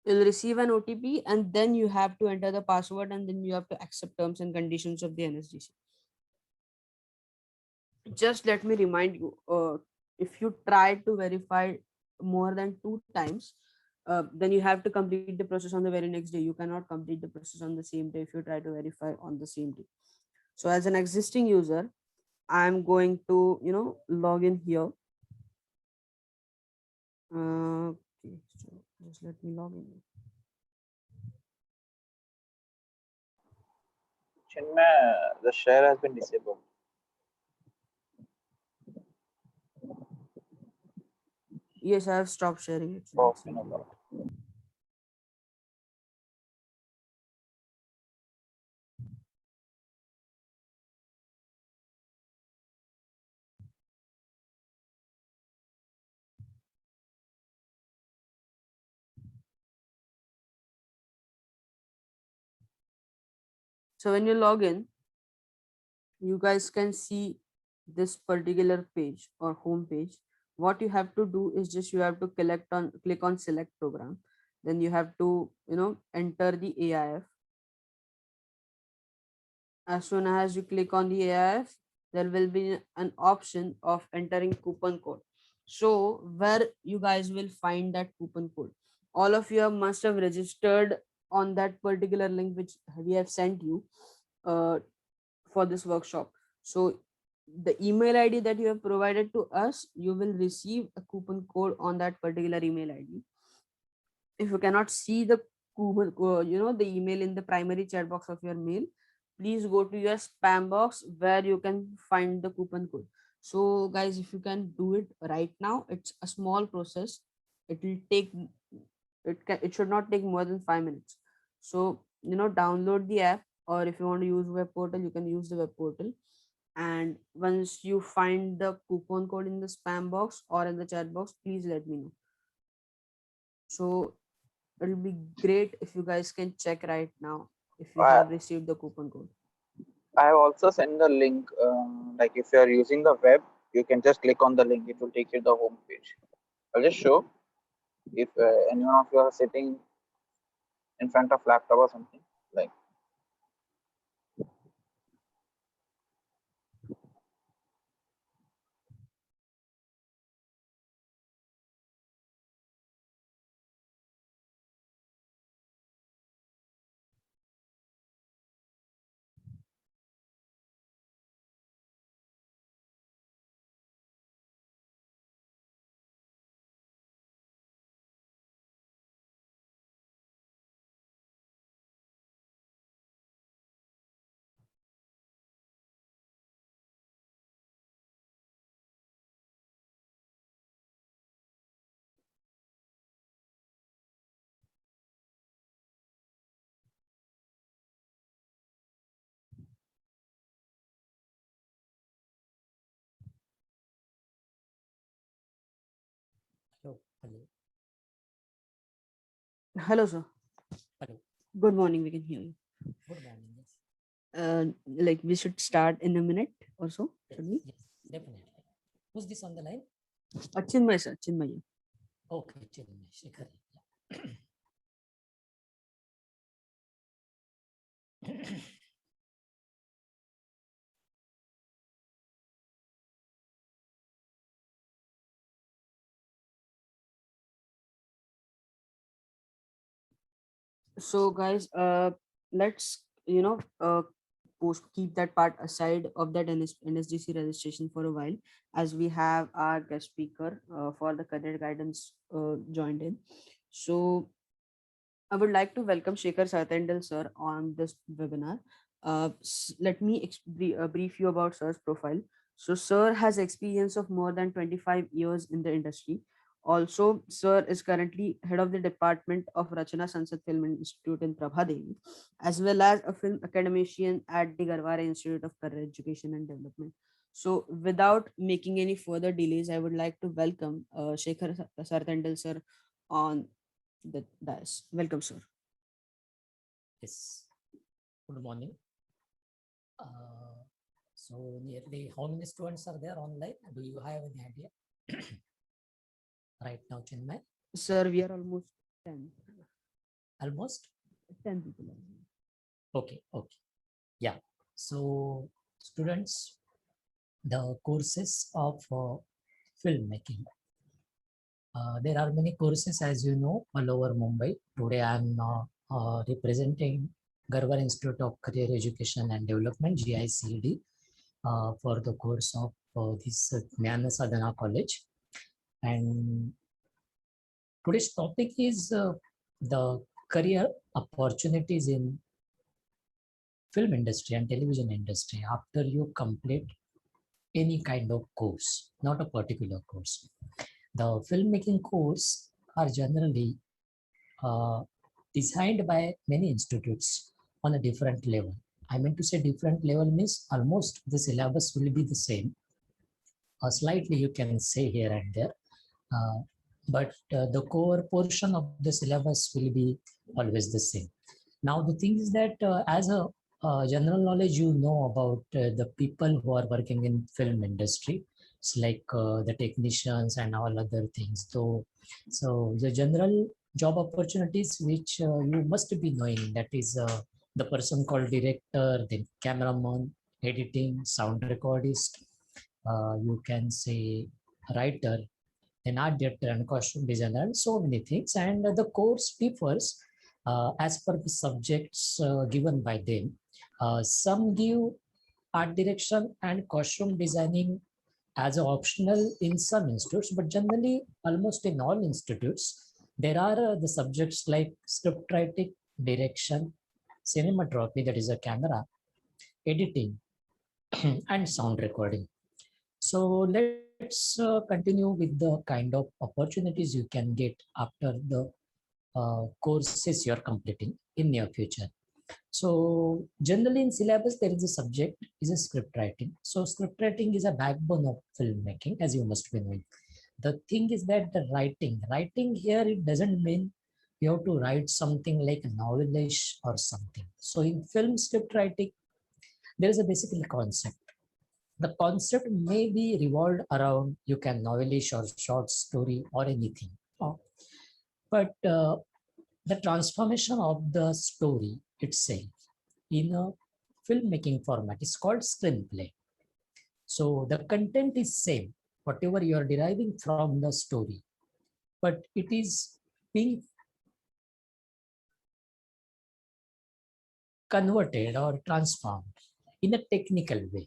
You'll receive an OTP, and then you have to enter the password, and then you have to accept terms and conditions of the NSDC. Just let me remind you, if you try to verify more than 2 times, then you have to complete the process on the very next day. You cannot complete the process on the same day if you try to verify on the same day. So as an existing user, I'm going to, log in here. Okay, so just let me log in. Chinmay, the share has been disabled. Yes, I have stopped sharing it. Oh, So no problem. So when you log in, you guys can see this particular page or home page. What you have to do is just you have to click on select program. Then you have to, enter the AIF. As soon as you click on the AIF, there will be an option of entering coupon code. So where you guys will find that coupon code? All of you must have registered on that particular link which we have sent you for this workshop. So the email ID that you have provided to us, you will receive a coupon code on that particular email ID. If you cannot see the coupon, the email in the primary chat box of your mail, please go to your spam box where you can find the coupon code. So guys, if you can do it right now, it's a small process. It will take, it should not take more than 5 minutes. So download the app, or if you want to use web portal, you can use the web portal. And once you find the coupon code in the spam box or in the chat box, please let me know. So it'll be great if you guys can check right now if you I, have received the coupon code. I have also sent the link. Like if you are using the web, you can just click on the link. It will take you to the home page. I'll just show if anyone of you are sitting in front of laptop or something like Hello. Hello, sir. Hello. Good morning. We can hear you. Good morning. Yes. Like we should start in a minute or so. Yes. Should we? Yes. Definitely. Who's this on the line? Chinmay, sir. Chinmay. Okay. Chinmay Shekhar. Yeah. So, guys, let's keep that part aside of that NSDC registration for a while, as we have our guest speaker for the career guidance joined in. So I would like to welcome Shekhar Sarthendal sir on this webinar. Let me brief you about sir's profile. So sir has experience of more than 25 years in the industry. Also, sir is currently head of the department of Rachana Sansad Film Institute in Prabhadevi, as well as a film academician at the Garware Institute of Career Education and Development. So, without making any further delays, I would like to welcome Shekhar Sarthendal sir on the dais. Welcome, sir. Yes. Good morning. So nearly how many students are there online? Do you have any idea? Right now, Chinmay? Sir, we are almost 10. Almost? 10 people. Okay. Okay. Yeah. So students, the courses of filmmaking. There are many courses, as you know, all over Mumbai. Today I am representing Garware Institute of Career Education and Development, GICD, for the course of this Jnana Sadhana College. And today's topic is the career opportunities in film industry and television industry after you complete any kind of course, not a particular course. The filmmaking course are generally designed by many institutes on a different level. I mean to say different level means almost the syllabus will be the same. Slightly you can say here and there, but the core portion of the syllabus will be always the same. Now the thing is that as a general knowledge, you know about the people who are working in film industry. It's like the technicians and all other things. So the general job opportunities which you must be knowing, that is the person called director, then cameraman, editing, sound recordist, you can say writer, an art director and costume designer, and so many things. And the course differs as per the subjects given by them. Some give art direction and costume designing as an optional in some institutes, but generally almost in all institutes, there are the subjects like script writing, direction, cinematography, that is a camera, editing, and sound recording. So let's continue with the kind of opportunities you can get after the courses you're completing in near future. So generally in syllabus, there is a subject is a script writing. So script writing is a backbone of filmmaking, as you must be knowing. The thing is that the writing here, it doesn't mean you have to write something like a novelish or something. So in film script writing, there is a basically concept. The concept may be revolved around, you can novelish or short story or anything. But the transformation of the story itself in a filmmaking format is called screenplay. So the content is same, whatever you are deriving from the story, but it is being converted or transformed in a technical way,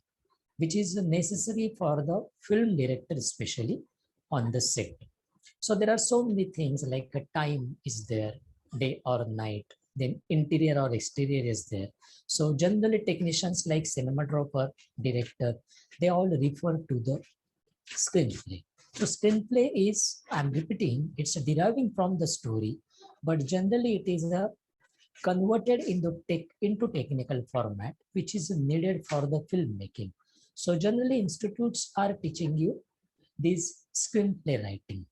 which is necessary for the film director, especially on the set. So there are so many things like a time is there, day or night, then interior or exterior is there. So generally technicians like cinematographer, director, they all refer to the screenplay. So screenplay is, I'm repeating, it's deriving from the story, but generally it is a converted into technical format, which is needed for the filmmaking. So generally institutes are teaching you this screenplay writing.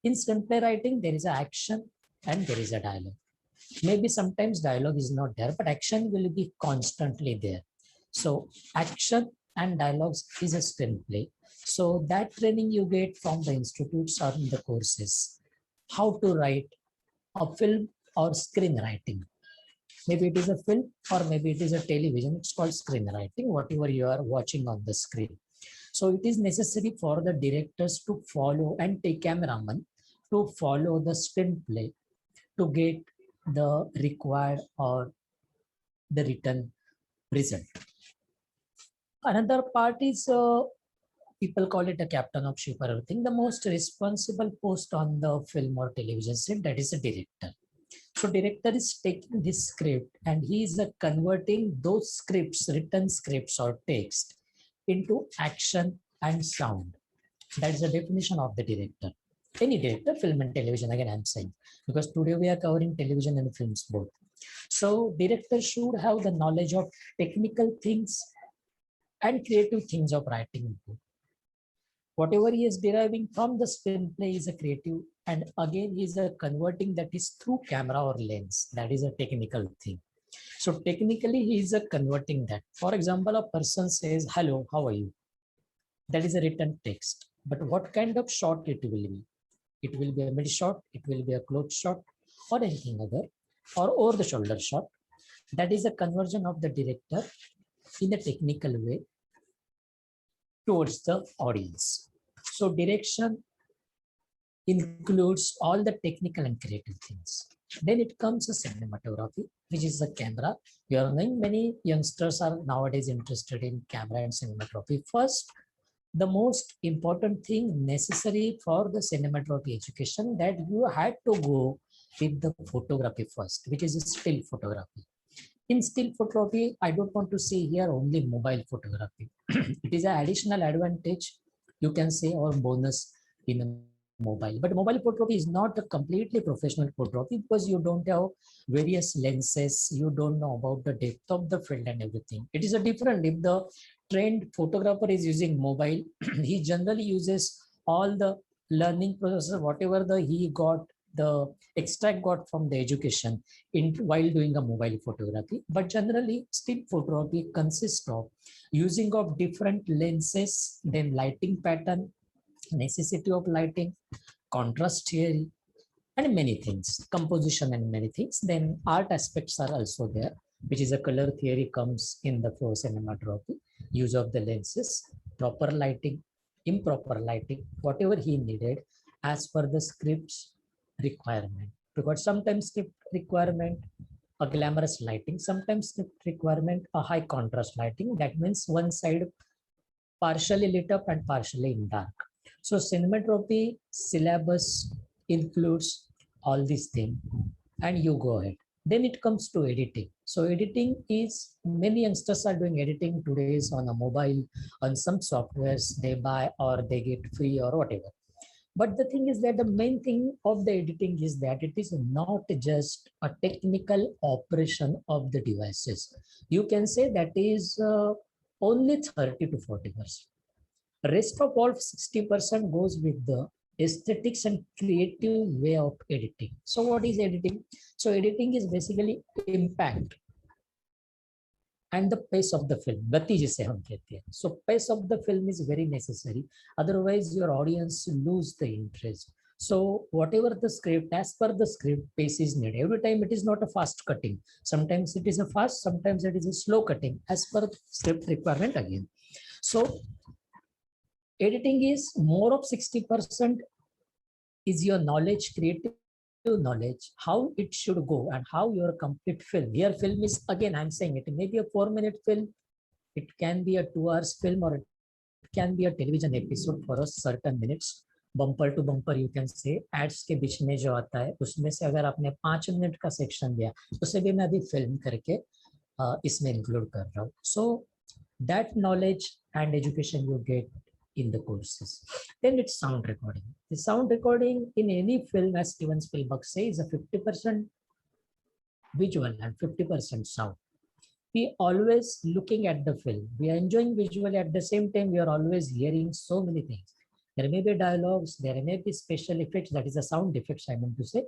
In screenplay writing, there is an action and there is a dialogue. Maybe sometimes dialogue is not there, but action will be constantly there. So action and dialogues is a screenplay. So that training you get from the institutes or in the courses, how to write a film or screenwriting. Maybe it is a film or maybe it is a television. It's called screenwriting, whatever you are watching on the screen. So it is necessary for the directors to follow and take cameraman to follow the screenplay to get the required or the written result. Another part is people call it a captain of ship or everything. The most responsible post on the film or television set, that is a director. So director is taking this script and he is converting those scripts, written scripts or text into action and sound. That is the definition of the director. Any director, film and television, again I'm saying, because today we are covering television and films both. So director should have the knowledge of technical things and creative things of writing. Whatever he is deriving from the screenplay is a creative, and again he is converting that is through camera or lens. That is a technical thing. So technically he is converting that. For example, a person says, "Hello, how are you?" That is a written text. But what kind of shot it will be? It will be a mid shot, it will be a close shot, or anything other, or over the shoulder shot. That is a conversion of the director in a technical way towards the audience. So direction includes all the technical and creative things. Then it comes a cinematography, which is the camera. You are knowing many youngsters are nowadays interested in camera and cinematography. First, the most important thing necessary for the cinematography education, that you had to go with the photography first, which is still photography. In still photography, I don't want to say here only mobile photography. It is an additional advantage, you can say, or bonus in a mobile. But mobile photography is not a completely professional photography because you don't have various lenses, you don't know about the depth of the field and everything. It is a different. If the trained photographer is using mobile, he generally uses all the learning process, whatever he got, the extract got from the education while doing a mobile photography. But generally still photography consists of using of different lenses, then lighting pattern, necessity of lighting, contrast theory, and many things, composition and many things. Then art aspects are also there, which is a color theory comes in the flow cinematography, use of the lenses, proper lighting, improper lighting, whatever he needed as per the script's requirement. Because sometimes script requirement a glamorous lighting, sometimes script requirement a high contrast lighting. That means one side partially lit up and partially in dark. So cinematography syllabus includes all these things, and you go ahead. Then it comes to editing. So editing is, many youngsters are doing editing today on a mobile, on some softwares they buy or they get free or whatever. But the thing is that the main thing of the editing is that it is not just a technical operation of the devices. You can say that is only 30 to 40%. Rest of all 60% goes with the aesthetics and creative way of editing. So what is editing? So editing is basically impact and the pace of the film. गति जिसे हम कहते हैं. So pace of the film is very necessary. Otherwise, your audience lose the interest. So whatever the script, as per the script, pace is needed. Every time it is not a fast cutting. Sometimes it is a fast, sometimes it is a slow cutting as per script requirement again. So editing is more of 60% is your knowledge, creative knowledge, how it should go and how your complete film. Here film is, again I'm saying it may be a 4-minute film, it can be a 2 hours film, or it can be a television episode for a certain minutes. Bumper to bumper you can say ads के बीच में जो आता है उसमें से अगर आपने 5 मिनट का सेक्शन दिया उसे भी मैं अभी फिल्म करके इसमें इंक्लूड कर रहा हूँ. So that knowledge and education you get in the courses. Then it's sound recording. The sound recording in any film, as Steven Spielberg says, is a 50% visual and 50% sound. We always looking at the film. We are enjoying visually, at the same time we are always hearing so many things. There may be dialogues, there may be special effects, that is the sound effects I meant to say.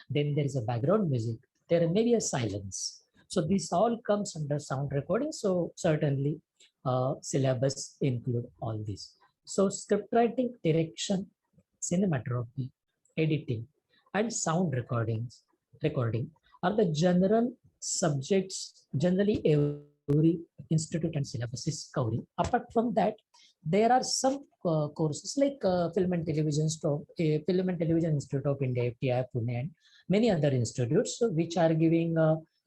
Then there is a background music, there may be a silence. So this all comes under sound recording. So certainly syllabus include all this. So script writing, direction, cinematography, editing, and sound recording are the general subjects generally every institute and syllabus is covering. Apart from that, there are some courses like Film and Television Institute of India, FTI, Pune, and many other institutes which are giving,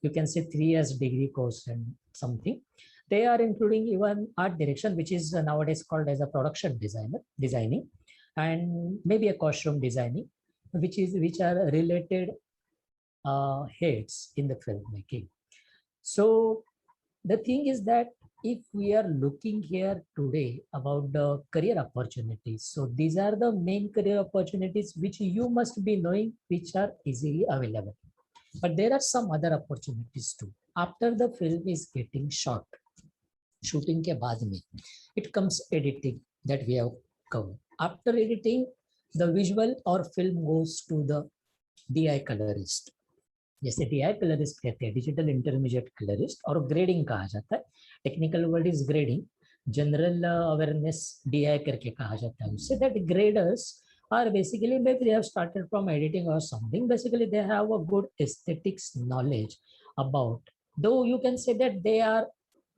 you can say, 3 years degree course and something. They are including even art direction, which is nowadays called as a production designing, and maybe a costume designing, which are related heads in the filmmaking. So the thing is that if we are looking here today about the career opportunities, so these are the main career opportunities which you must be knowing, which are easily available. But there are some other opportunities too. After the film is getting shot, shooting के बाद में, it comes editing that we have covered. After editing, the visual or film goes to the DI colorist. जैसे DI colorist कहते हैं, digital intermediate colorist, और grading कहा जाता है. Technical word is grading. General awareness DI करके कहा जाता है. उससे that graders are basically, maybe they have started from editing or something. Basically, they have a good aesthetics knowledge about, though you can say that they are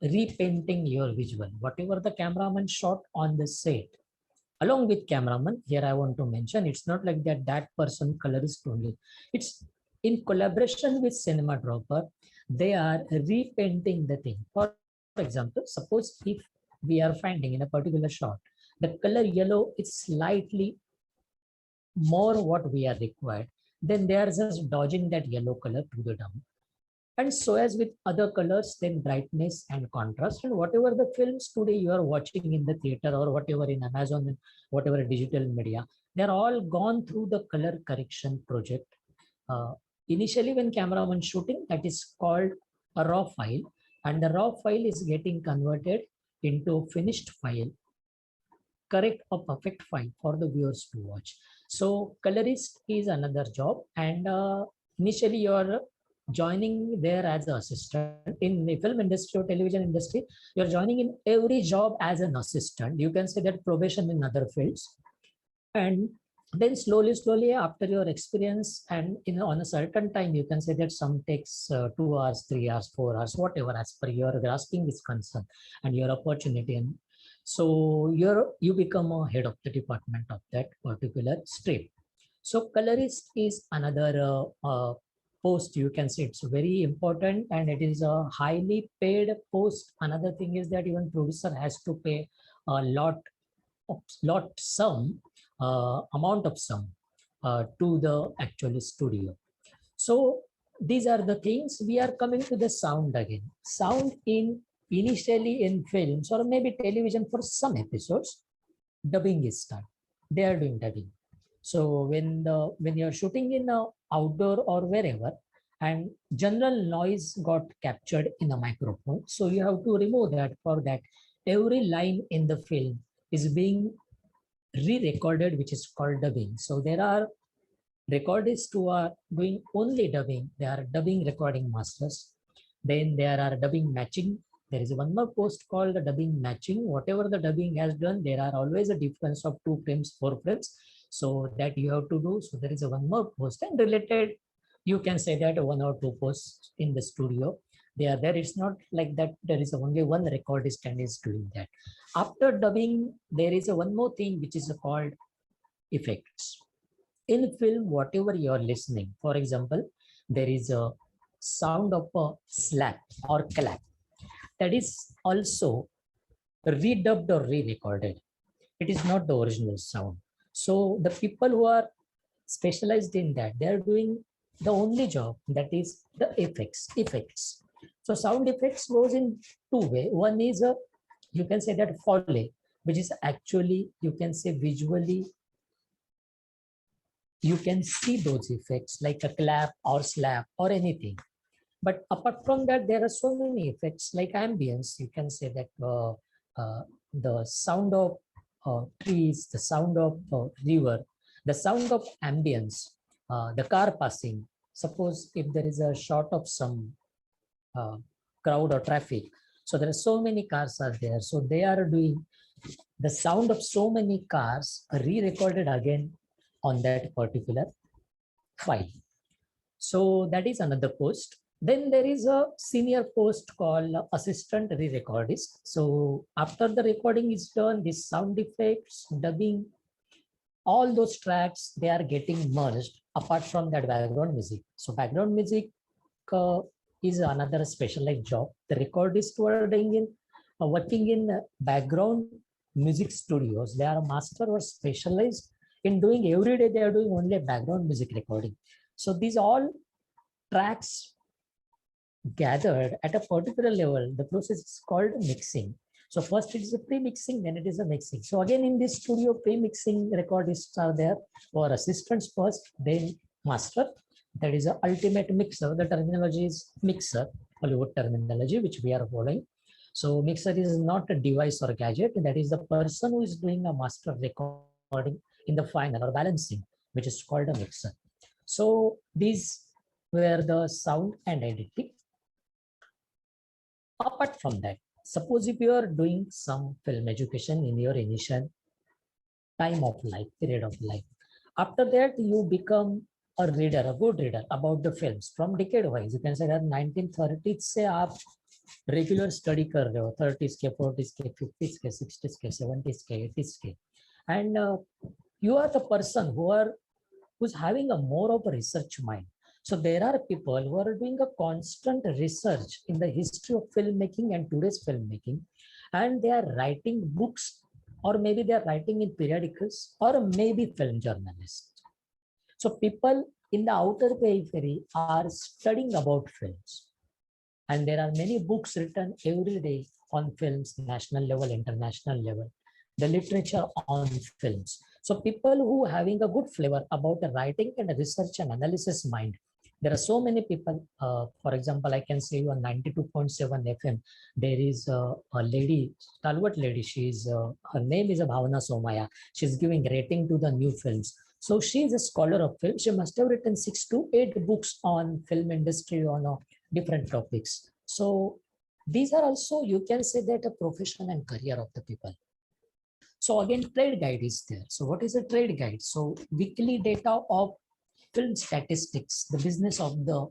repainting your visual, whatever the cameraman shot on the set. Along with cameraman, here I want to mention, it's not like that person colorist only. It's in collaboration with cinematographer, they are repainting the thing. For example, suppose if we are finding in a particular shot, the color yellow is slightly more what we are required, then they are just dodging that yellow color to the down. And so as with other colors, then brightness and contrast, and whatever the films today you are watching in the theater or whatever in Amazon and whatever digital media, they're all gone through the color correction project. Initially when cameraman shooting, that is called a raw file, and the raw file is getting converted into finished file, correct or perfect file for the viewers to watch. So colorist is another job, and initially you are joining there as an assistant. In the film industry or television industry, you're joining in every job as an assistant. You can say that probation in other fields. And then slowly after your experience and on a certain time, you can say that some takes 2 hours, 3 hours, 4 hours, whatever, as per your grasping is concerned and your opportunity. And so you become a head of the department of that particular stream. So colorist is another post, you can say it's very important, and it is a highly paid post. Another thing is that even producer has to pay a lot amount of sum to the actual studio. So these are the things. We are coming to the sound again. Sound initially in films or maybe television for some episodes, dubbing is done. They are doing dubbing. So when you're shooting in a outdoor or wherever, and general noise got captured in a microphone, so you have to remove that. For that, every line in the film is being re-recorded, which is called dubbing. So there are recordists who are doing only dubbing. They are dubbing recording masters. Then there are dubbing matching. There is one more post called the dubbing matching. Whatever the dubbing has done, there are always a difference of 2 frames, 4 frames. So that you have to do. So there is a one more post, and related, you can say that 1 or 2 posts in the studio. They are there. It's not like that there is only one recordist and is doing that. After dubbing, there is a one more thing which is called effects. In film, whatever you are listening, for example, there is a sound of a slap or clap that is also redubbed or re-recorded. It is not the original sound. So the people who are specialized in that, they are doing the only job, that is the effects. So sound effects goes in 2 ways. One is you can say that Foley, which is actually, you can say visually, you can see those effects like a clap or slap or anything. But apart from that, there are so many effects like ambience. You can say that the sound of trees, the sound of river, the sound of ambience, the car passing. Suppose if there is a shot of some crowd or traffic, so there are so many cars are there. So they are doing the sound of so many cars re-recorded again on that particular file. So that is another post. Then there is a senior post called assistant re-recordist. So after the recording is done, this sound effects, dubbing, all those tracks, they are getting merged apart from that background music. So background music is another specialized job. The recordists were working in background music studios. They are master or specialized in doing every day. They are doing only background music recording. So these all tracks gathered at a particular level, the process is called mixing. So first it is a pre-mixing, then it is a mixing. So again in this studio, pre-mixing recordists are there, or assistants first, then master. That is the ultimate mixer. The terminology is mixer, Hollywood terminology, which we are following. So mixer is not a device or a gadget. That is the person who is doing a master recording in the final or balancing, which is called a mixer. So these were the sound and editing. Apart from that, suppose if you are doing some film education in your initial time of life, period of life, after that you become a reader, a good reader about the films from decade wise. You can say that 1930s से आप regular study कर रहे हो, 30s के, 40s के, 50s के, 60s के, 70s के, 80s के, and you are the person who's having a more of a research mind. So there are people who are doing a constant research in the history of filmmaking and today's filmmaking, and they are writing books, or maybe they are writing in periodicals, or maybe film journalists. So people in the outer periphery are studying about films, and there are many books written every day on films, national level, international level, the literature on films. So people who are having a good flavor about the writing and research and analysis mind. There are so many people. For example, I can say you on 92.7 FM. There is a lady, stalwart lady. She's her name is Bhavana Somaya. She's giving rating to the new films. So she is a scholar of film. She must have written 6 to 8 books on film industry on different topics. So these are also, you can say that, a profession and career of the people. So again, trade guide is there. So what is a trade guide? So weekly data of film statistics, the business of the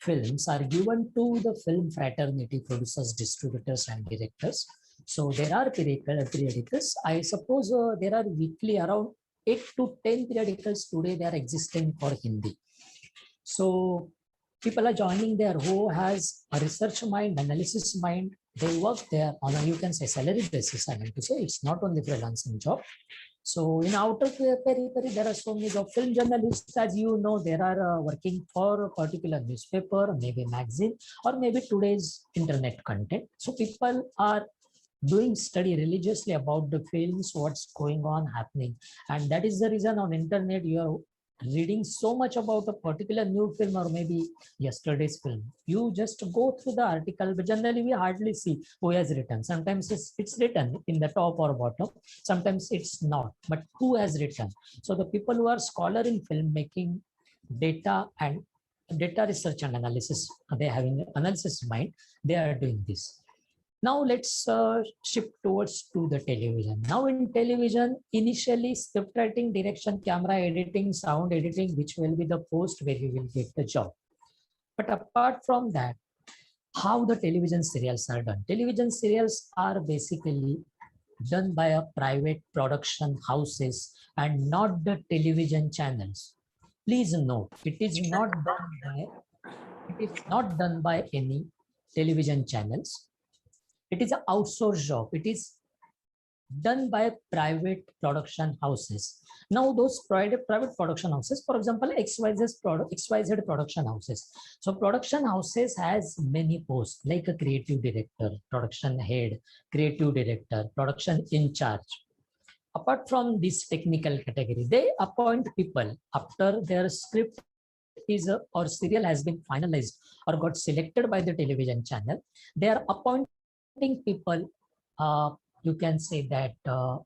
films are given to the film fraternity, producers, distributors, and directors. So there are periodicals. I suppose there are weekly around 8 to 10 periodicals today. They are existing for Hindi. So people are joining there who has a research mind, analysis mind. They work there on a, you can say, salary basis. I mean to say, it's not only freelancing job. So in outer periphery, there are so many of film journalists, as you know, there are working for a particular newspaper, maybe magazine, or maybe today's internet content. So people are doing study religiously about the films, what's going on happening. And that is the reason on internet, you are reading so much about a particular new film or maybe yesterday's film. You just go through the article, but generally we hardly see who has written. Sometimes it's written in the top or bottom, sometimes it's not, but who has written. So the people who are scholar in filmmaking, data and data research and analysis, they having analysis mind, they are doing this. Now let's shift towards to the television. Now in television, initially script writing, direction, camera editing, sound editing, which will be the post where you will get the job. But apart from that, how the television serials are done? Television serials are basically done by a private production houses and not the television channels. Please note, it is not done by any television channels. It is an outsourced job. It is done by private production houses. Now those private production houses, for example, XYZ production houses. So production houses has many posts like a creative director, production head, creative director, production in charge. Apart from this technical category, they appoint people after their script is or serial has been finalized or got selected by the television channel. They are appointing people you can say that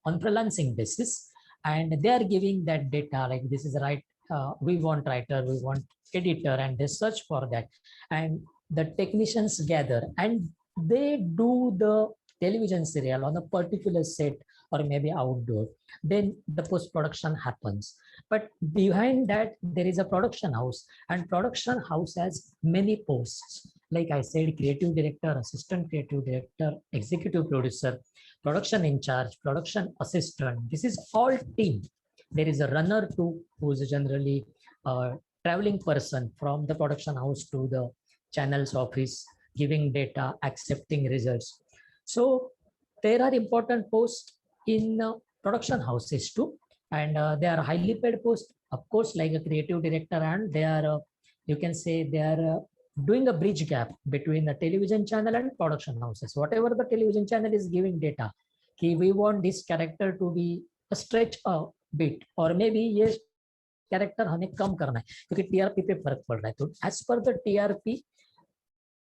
on freelancing basis, and they are giving that data like this is right. We want writer, we want editor, and they search for that, and the technicians gather and they do the television serial on a particular set or maybe outdoor. Then the post production happens, but behind that there is a production house, and production house has many posts. Like I said, creative director, assistant creative director, executive producer, production in charge, production assistant. This is all team. There is a runner too, who is generally a traveling person from the production house to the channel's office, giving data, accepting results. So there are important posts in production houses too, and they are highly paid posts, of course, like a creative director, and they are, you can say, they are doing a bridge gap between the television channel and production houses. Whatever the television channel is giving data, कि we want this character to be a stretch a bit, or maybe ये character हमें कम करना है क्योंकि TRP पे फर्क पड़ रहा है. तो as per the TRP,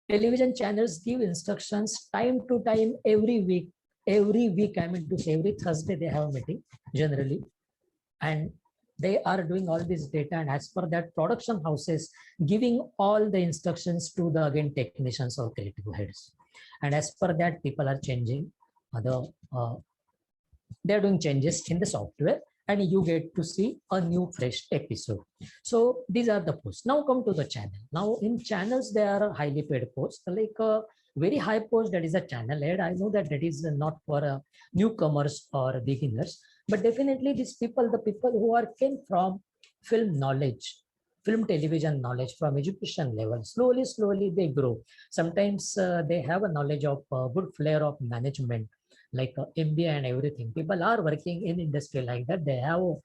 television channels give instructions time to time every week. Every week, I mean to say every Thursday they have a meeting generally, and they are doing all this data, and as per that, production houses giving all the instructions to the again technicians or creative heads, and as per that, people are changing they're doing changes in the software, and you get to see a new fresh episode. So these are the posts. Now come to the channel. Now in channels there are highly paid posts, like a very high post that is a channel head. I know that that is not for newcomers or beginners, but definitely these people, the people who are came from film knowledge, film television knowledge, from education level, slowly they grow. Sometimes they have a knowledge of good flair of management, like MBA and everything. People are working in industry like that. They have a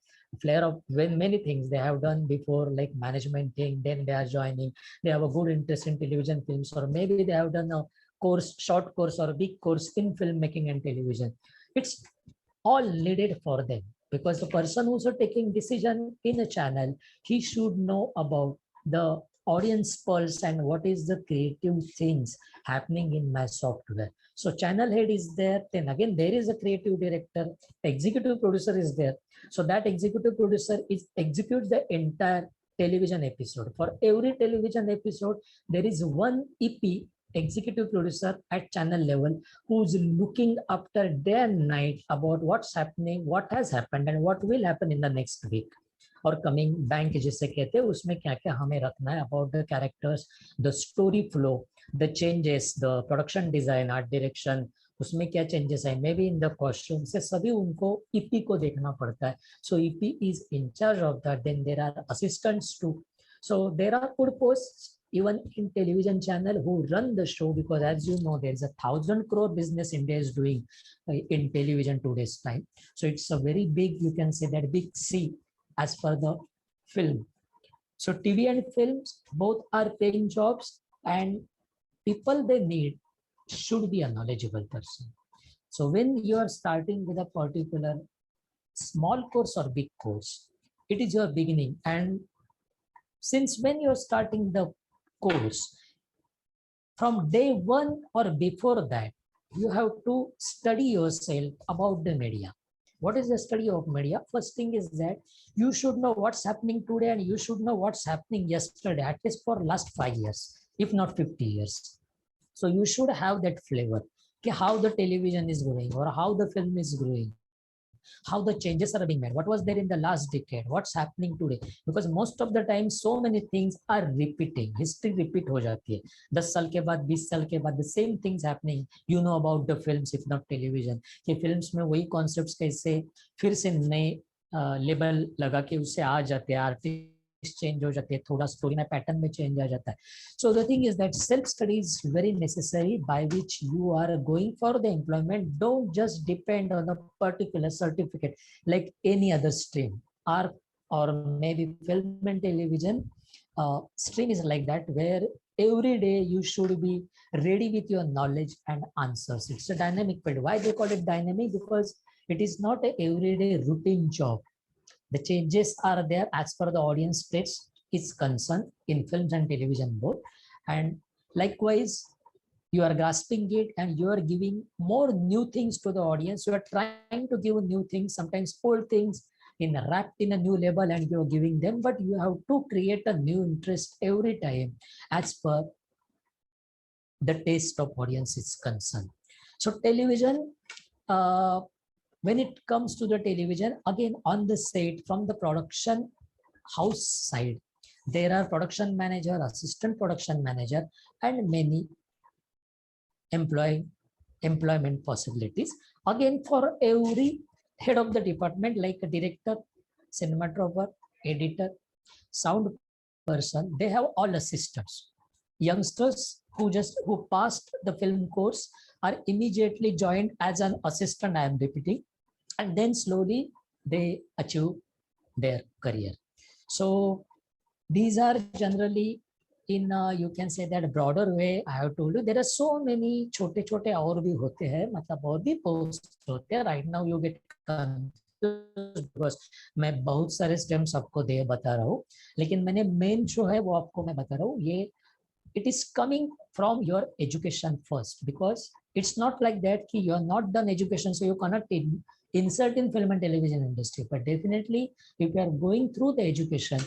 flair of many things they have done before, like management thing. Then they are joining. They have a good interest in television films, or maybe they have done a course, short course or a big course in filmmaking and television. It's all needed for them, because the person who's taking decision in a channel, he should know about the audience pulse and what is the creative things happening in my software. So channel head is there, then again there is a creative director, executive producer is there. So that executive producer executes the entire television episode. For every television episode, there is one EP, executive producer at channel level, who's looking after day and night about what's happening, what has happened, and what will happen in the next week. और coming bank जिसे कहते हैं, उसमें क्या क्या हमें रखना है about the characters, the story flow, the changes, the production design, art direction, उसमें क्या चेंजेस है, maybe in the costume, से सभी उनको ईपी को देखना पड़ता है. So EP is in charge of that. Then there are assistants too. So there are good posts even in television channel who run the show, because as you know, there is 1,000 crore business India is doing in television today's time. So it's a very big, you can say that big C as per the film. So TV and films both are paying jobs, and people they need should be a knowledgeable person. So when you are starting with a particular small course or big course, it is your beginning, and since when you are starting the course, from day one or before that, you have to study yourself about the media. What is the study of media? First thing is that you should know what's happening today, and you should know what's happening yesterday, at least for last 5 years, if not 50 years. So you should have that flavor, how the television is growing or how the film is growing, how the changes are being made, what was there in the last decade, what's happening today, because most of the time so many things are repeating. History repeat हो जाती है 10 साल के बाद, 20 साल के बाद, the same things happening. You know about the films, if not television, कि films में वही concepts कैसे फिर से नए लेबल लगा के उससे आ जाते हैं, आर्टिस्ट चेंज हो जाते हैं, थोड़ा स्टोरी में पैटर्न में चेंज आ जाता है. So the thing is that self study is very necessary by which you are going for the employment. Don't just depend on a particular certificate like any other stream. Are or maybe film and television stream is like that, where every day you should be ready with your knowledge and answers. It's a dynamic field. Why they call it dynamic? Because it is not a everyday routine job. The changes are there as per the audience taste is concerned in films and television both. And likewise, you are grasping it and you are giving more new things to the audience. You are trying to give new things, sometimes old things in wrapped in a new label, and you're giving them, but you have to create a new interest every time as per the taste of audience is concerned. So television, when it comes to the television, again on the set from the production house side, there are production manager, assistant production manager, and many employment possibilities. Again, for every head of the department, like a director, cinematographer, editor, sound person, they have all assistants. Youngsters who passed the film course are immediately joined as an assistant, I am repeating, and then slowly they achieve their career. So these are generally in you can say that broader way. I have told you there are so many छोटे छोटे और भी होते हैं, मतलब और भी posts होते हैं. Right now you get confused because मैं बहुत सारे stems आपको दे बता रहा हूँ, लेकिन मैंने main जो है वो आपको मैं बता रहा हूँ. ये it is coming from your education first, because it's not like that कि you are not done education so you cannot insert in film and television industry. But definitely if you are going through the education,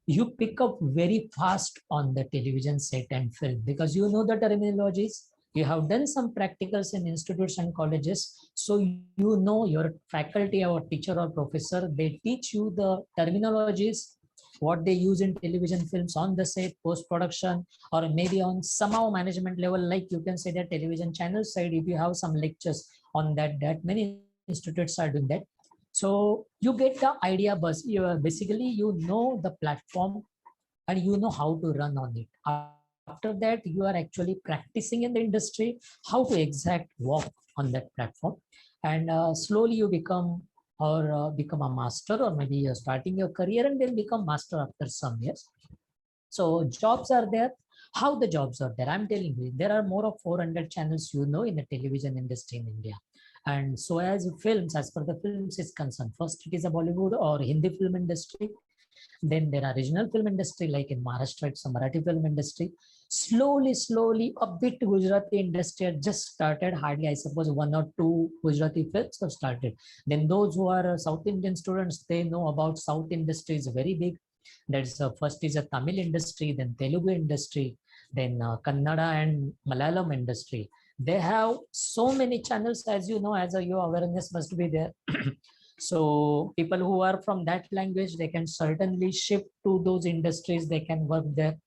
you pick up very fast on the television set and film, because you know the terminologies, you have done some practicals in institutes and colleges, so you know your faculty or teacher or professor, they teach you the terminologies, what they use in television films on the set, post-production, or maybe on somehow management level, like you can say that television channel side, if you have some lectures on that, many institutes are doing that. So you get the idea, but basically you know the platform and you know how to run on it. After that, you are actually practicing in the industry how to exact walk on that platform, and slowly you become become a master, or maybe you're starting your career and then become master after some years. So jobs are there. How the jobs are there? I'm telling you, there are more of 400 channels, you know, in the television industry in India. And so as films, as per the films is concerned, first it is a Bollywood or Hindi film industry. Then there are regional film industry, like in Maharashtra, it's a Marathi film industry. Slowly, a bit Gujarati industry had just started. Hardly, I suppose, 1 or 2 Gujarati films have started. Then those who are South Indian students, they know about South industry is very big. That's first is a Tamil industry, then Telugu industry, then Kannada and Malayalam industry. They have so many channels, as you know, as your awareness must be there. So people who are from that language, they can certainly shift to those industries, they can work there.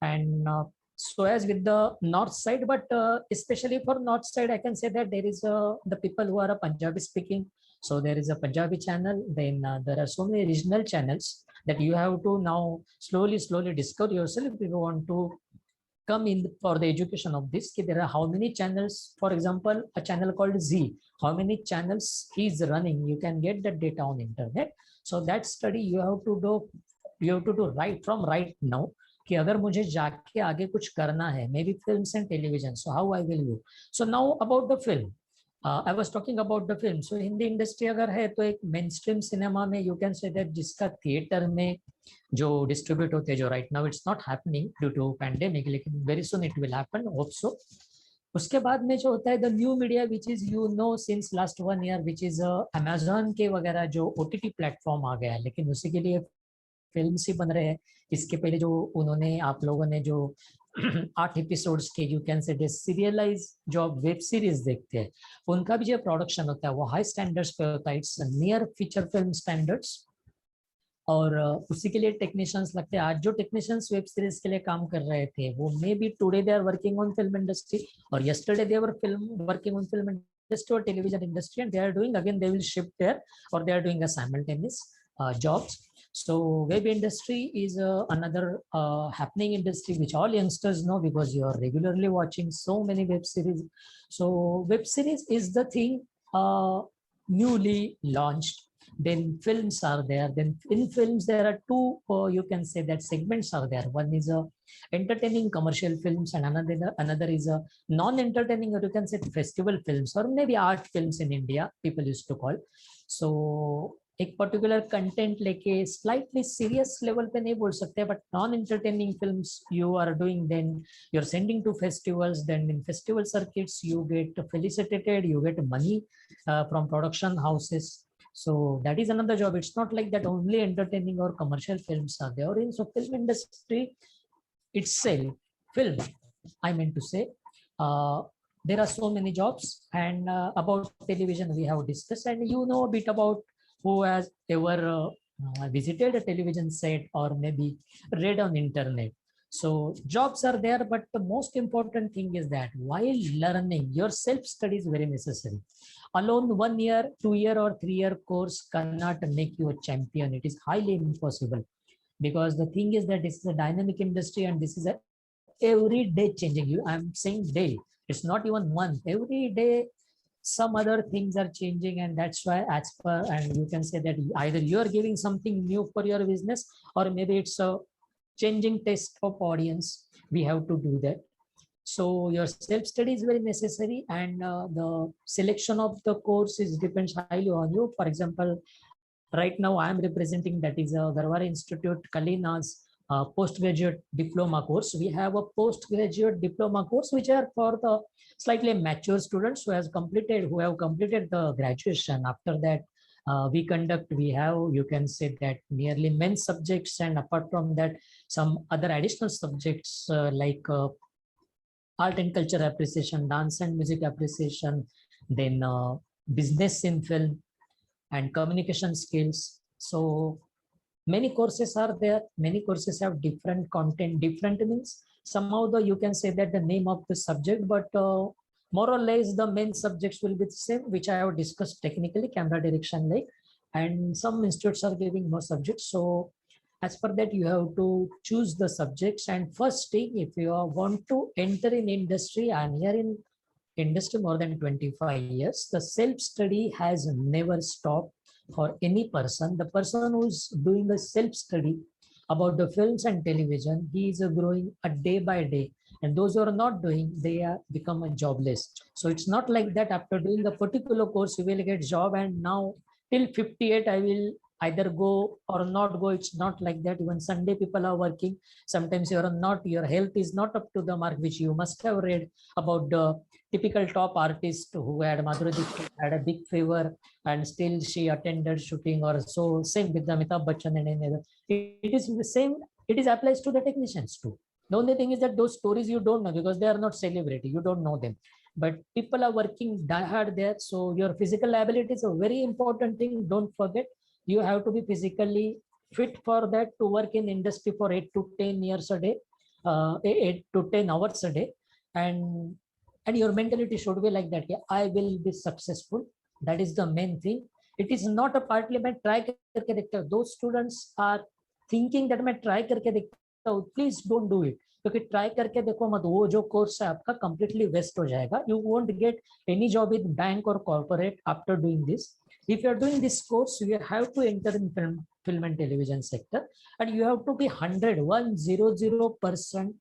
And so as with the north side, but especially for north side, I can say that there is the people who are a Punjabi speaking. So there is a Punjabi channel, then there are so many regional channels that you have to now slowly discover yourself if you want to come in for the education of this. There are how many channels, for example, a channel called Z, how many channels he is running, you can get the data on internet. So that study you have to do right from right now, कि अगर मुझे जाके आगे कुछ करना है, maybe films and television, so how I will do. So now about the film, I was talking about the film. So Hindi industry अगर है तो एक mainstream cinema में you can say that जिसका theater में जो distribute होते हैं, जो right now it's not happening due to pandemic, लेकिन very soon it will happen, hope so. उसके बाद में जो होता है the new media, which is you know since last 1 year, which is Amazon के वगैरह जो OTT platform आ गया है, लेकिन उसी के लिए फिल्म्स ही बन रहे हैं. इसके पहले जो उन्होंने आप लोगों ने जो 8 एपिसोड्स के यू कैन से सीरियलाइज जो आप वेब सीरीज देखते हैं, उनका भी जो प्रोडक्शन होता है वो हाई स्टैंडर्ड्स पे होता है. It's near feature film standards, और उसी के लिए टेक्नीशियंस लगते हैं. आज जो टेक्नीशियंस वेब सीरीज के लिए काम कर रहे थे, वो maybe today they are working on film industry, और yesterday they were working on film industry और television industry, and they are doing again, they will shift there, और they are doing a simultaneous jobs. So web industry is another happening industry which all youngsters know, because you are regularly watching so many web series. So web series is the thing newly launched. Then films are there. Then in films there are two you can say that segments are there. One is entertaining commercial films, and another is a non-entertaining, or you can say festival films, or maybe art films in India people used to call. So एक particular content लेके slightly serious level पे नहीं बोल सकते, but non entertaining films you are doing, then you are sending to festivals, then in festival circuits you get felicitated, you get money from production houses. So that is another job. It's not like that only entertaining or commercial films are there. In so film industry itself, film, I meant to say, there are so many jobs. And about television we have discussed, and you know a bit about who has ever visited a television set or maybe read on internet. So jobs are there, but the most important thing is that while learning, your self-study is very necessary. Alone 1 year, 2 year or 3 year course cannot make you a champion. It is highly impossible, because the thing is that this is a dynamic industry and this is a every day changing. I'm saying day, it's not even month, every day some other things are changing. And that's why, as per, and you can say that either you are giving something new for your business, or maybe it's a changing taste of audience. We have to do that. So your self study is very necessary, and the selection of the course is depends highly on you. For example, right now I am representing, that is a Garware Institute Kalina's postgraduate diploma course. We have a postgraduate diploma course which are for the slightly mature students who have completed the graduation. After that, we have, you can say that, nearly main subjects, and apart from that some other additional subjects like art and culture appreciation, dance and music appreciation, then business in film and communication skills. So many courses are there. Many courses have different content. Different means somehow the, you can say that the name of the subject, but more or less the main subjects will be the same, which I have discussed technically, camera direction, like, and some institutes are giving more subjects. So as per that, you have to choose the subjects. And first thing, if you want to enter in industry, and here in industry more than 25 years, the self-study has never stopped for any person. The person who's doing the self-study about the films and television, he is growing a day by day. And those who are not doing, they are become a jobless. So it's not like that after doing the particular course, you will get job, and now till 58, I will either go or not go. It's not like that. Even Sunday people are working. Sometimes your health is not up to the mark, which you must have read about the typical top artist who had Madhuri Dixit had a big fever and still she attended shooting, or so. Same with the Amitabh Bachchan and another. It is the same. It is applies to the technicians too. The only thing is that those stories you don't know, because they are not celebrity. You don't know them, but people are working hard there. So your physical ability is a very important thing. Don't forget, you have to be physically fit for that, to work in industry for 8 to 10 years a day, 8 to 10 hours a day. And your mentality should be like that. Yeah, I will be successful. That is the main thing. It is not a partly मैं try करके देखता हूँ. Those students are thinking that मैं try करके देखता हूँ. Please don't do it. क्योंकि try करके देखो मत, वो जो course है आपका completely waste हो जाएगा. You won't get any job in bank or corporate after doing this. If you are doing this course, you have to enter in film and television sector, and you have to be 100%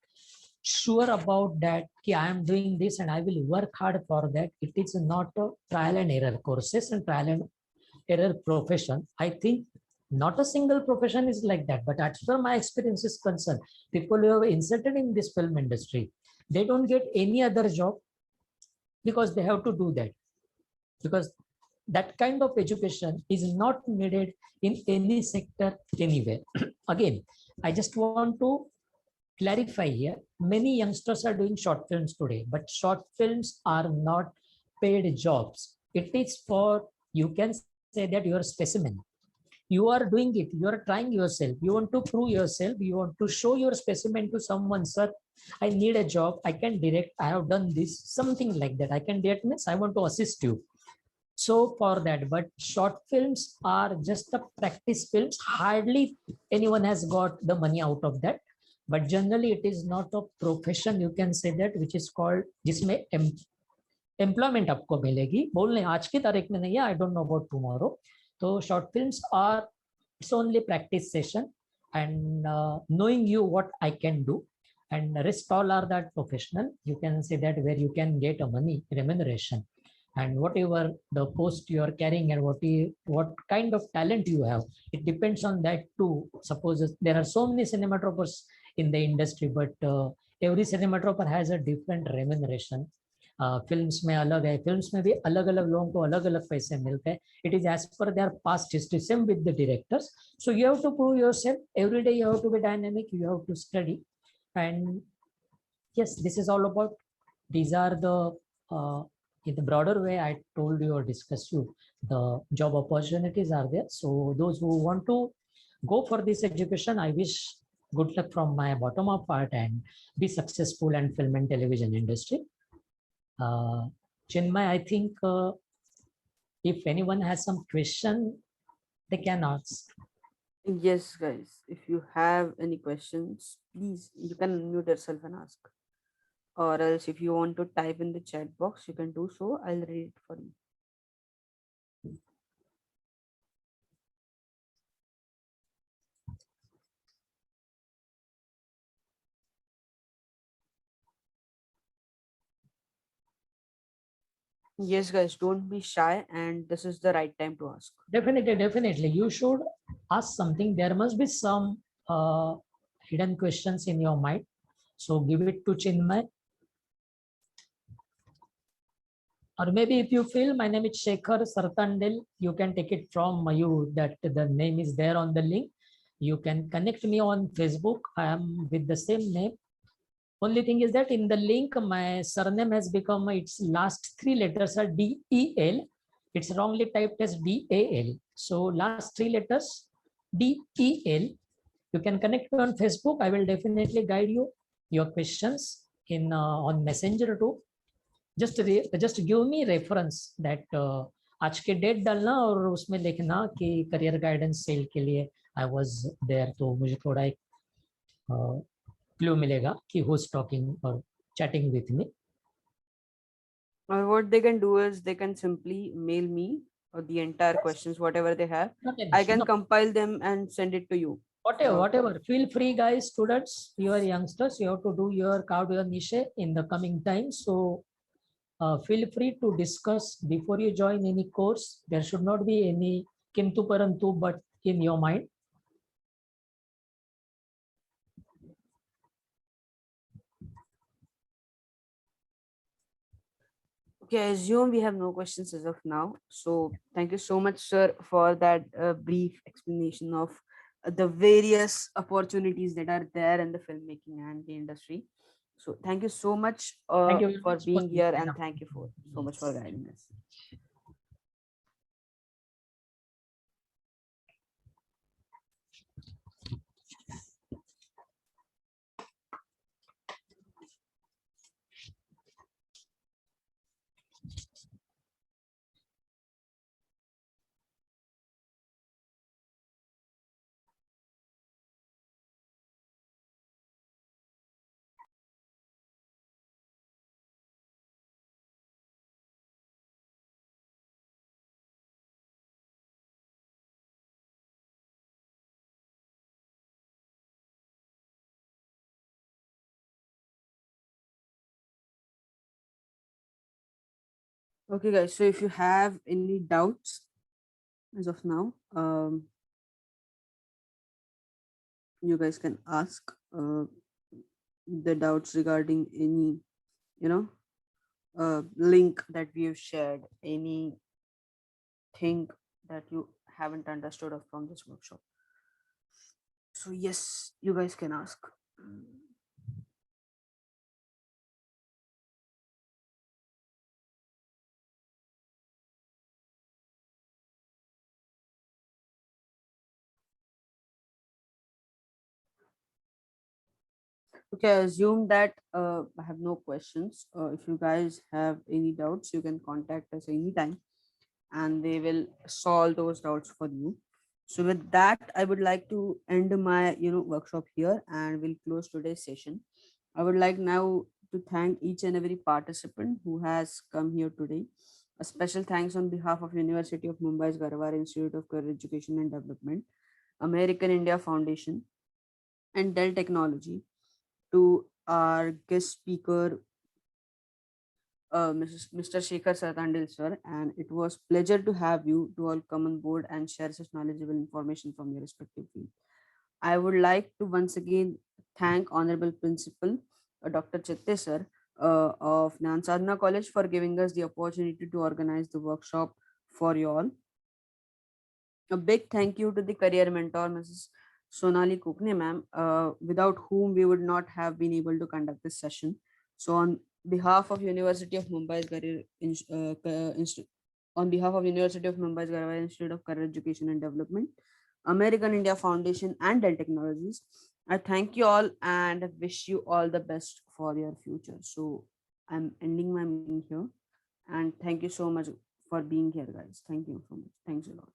sure about that. I am doing this and I will work hard for that. It is not a trial and error courses and trial and error profession. I think not a single profession is like that, but as far my experience is concerned, people who have inserted in this film industry, they don't get any other job because they have to do that, because that kind of education is not needed in any sector anywhere. Again, I just want to clarify here, many youngsters are doing short films today, but short films are not paid jobs. It is for, you can say that you are a specimen. You are doing it, you are trying yourself, you want to prove yourself, you want to show your specimen to someone. Sir, I need a job, I can direct, I have done this, something like that. I can direct means I want to assist you. So for that, but short films are just the practice films. Hardly anyone has got the money out of that. But generally it is not a profession, you can say that, which is called, जिसमें employment आपको मिलेगी. बोलने आज की तारीख में नहीं है, I don't know about tomorrow. So short films are, it's only practice session and knowing you what I can do, and rest all are that professional, you can say that, where you can get a money remuneration. and whatever the post you are carrying and what kind of talent you have, it depends on that too. Suppose there are so many cinematographers in the industry, but every cinematographer has a different remuneration. Films में अलग है, films में भी अलग अलग लोगों को अलग अलग पैसे मिलते हैं. It is as per their past history. Same with the directors. So you have to prove yourself every day. You have to be dynamic. You have to study. And yes, this is all about. These are the in the broader way I told you or discussed you. The job opportunities are there. So those who want to go for this education, I wish good luck from my bottom up part and be successful in film and television industry. Chinmay, I think if anyone has some question, they can ask. Yes, guys, if you have any questions, please, you can unmute yourself and ask. Or else if you want to type in the chat box, you can do so. I'll read it for you. Yes, guys, don't be shy, and this is the right time to ask. Definitely, definitely. You should ask something. There must be some hidden questions in your mind. So give it to Chinmay. Or maybe if you feel my name is Shekhar Sartandel, you can take it from you that the name is there on the link. You can connect me on Facebook. I am with the same name. Only thing is that in the link, my surname has become its last three letters are DEL. It's wrongly typed as DAL. So last three letters DEL. You can connect me on Facebook. I will definitely guide you your questions in on Messenger too. Just give me reference that आज के date डालना और उसमें लिखना कि career guidance cell के लिए I was there, तो मुझे थोड़ा एक क्लू मिलेगा कि हु इज टॉकिंग और chatting with me. Or what they can do is they can simply mail me or the entire questions, whatever they have. Not an I issue, can no. compile them and send it to you. Whatever. Feel free, guys, students, you are youngsters, you have to do your carve your niche in the coming time. So feel free to discuss before you join any course. There should not be any kintu parantu but in your mind. Okay, I assume we have no questions as of now. So thank you so much, sir, for that brief explanation of the various opportunities that are there in the filmmaking and the industry. So thank you so much Thank you very for much being here, this and kind of- thank you for so much for Yes. guiding us. Okay, guys. So if you have any doubts as of now, you guys can ask the doubts regarding any, link that we have shared, anything that you haven't understood of from this workshop. So yes, you guys can ask. Okay, I assume that I have no questions. If you guys have any doubts, you can contact us anytime and they will solve those doubts for you. So with that, I would like to end my workshop here and we'll close today's session. I would like now to thank each and every participant who has come here today. A special thanks on behalf of University of Mumbai's Garwar Institute of Career Education and Development, American India Foundation, and Dell Technology to our guest speaker, Mr. Shekhar Sartandil sir, and it was pleasure to have you to all come on board and share such knowledgeable information from your respective field. I would like to once again thank Honorable Principal Dr. Chitte sir of Nyan Sadhana College for giving us the opportunity to organize the workshop for you all. A big thank you to the career mentor, Mrs. Sonali Kukne ma'am, without whom we would not have been able to conduct this session. So on behalf of University of Mumbai's Career on behalf of University of Mumbai's Garavai Institute of Career Education and Development, American India Foundation and Dell Technologies, I thank you all and wish you all the best for your future. So I'm ending my meeting here, and thank you so much for being here, guys. Thank you so much. Thanks a lot.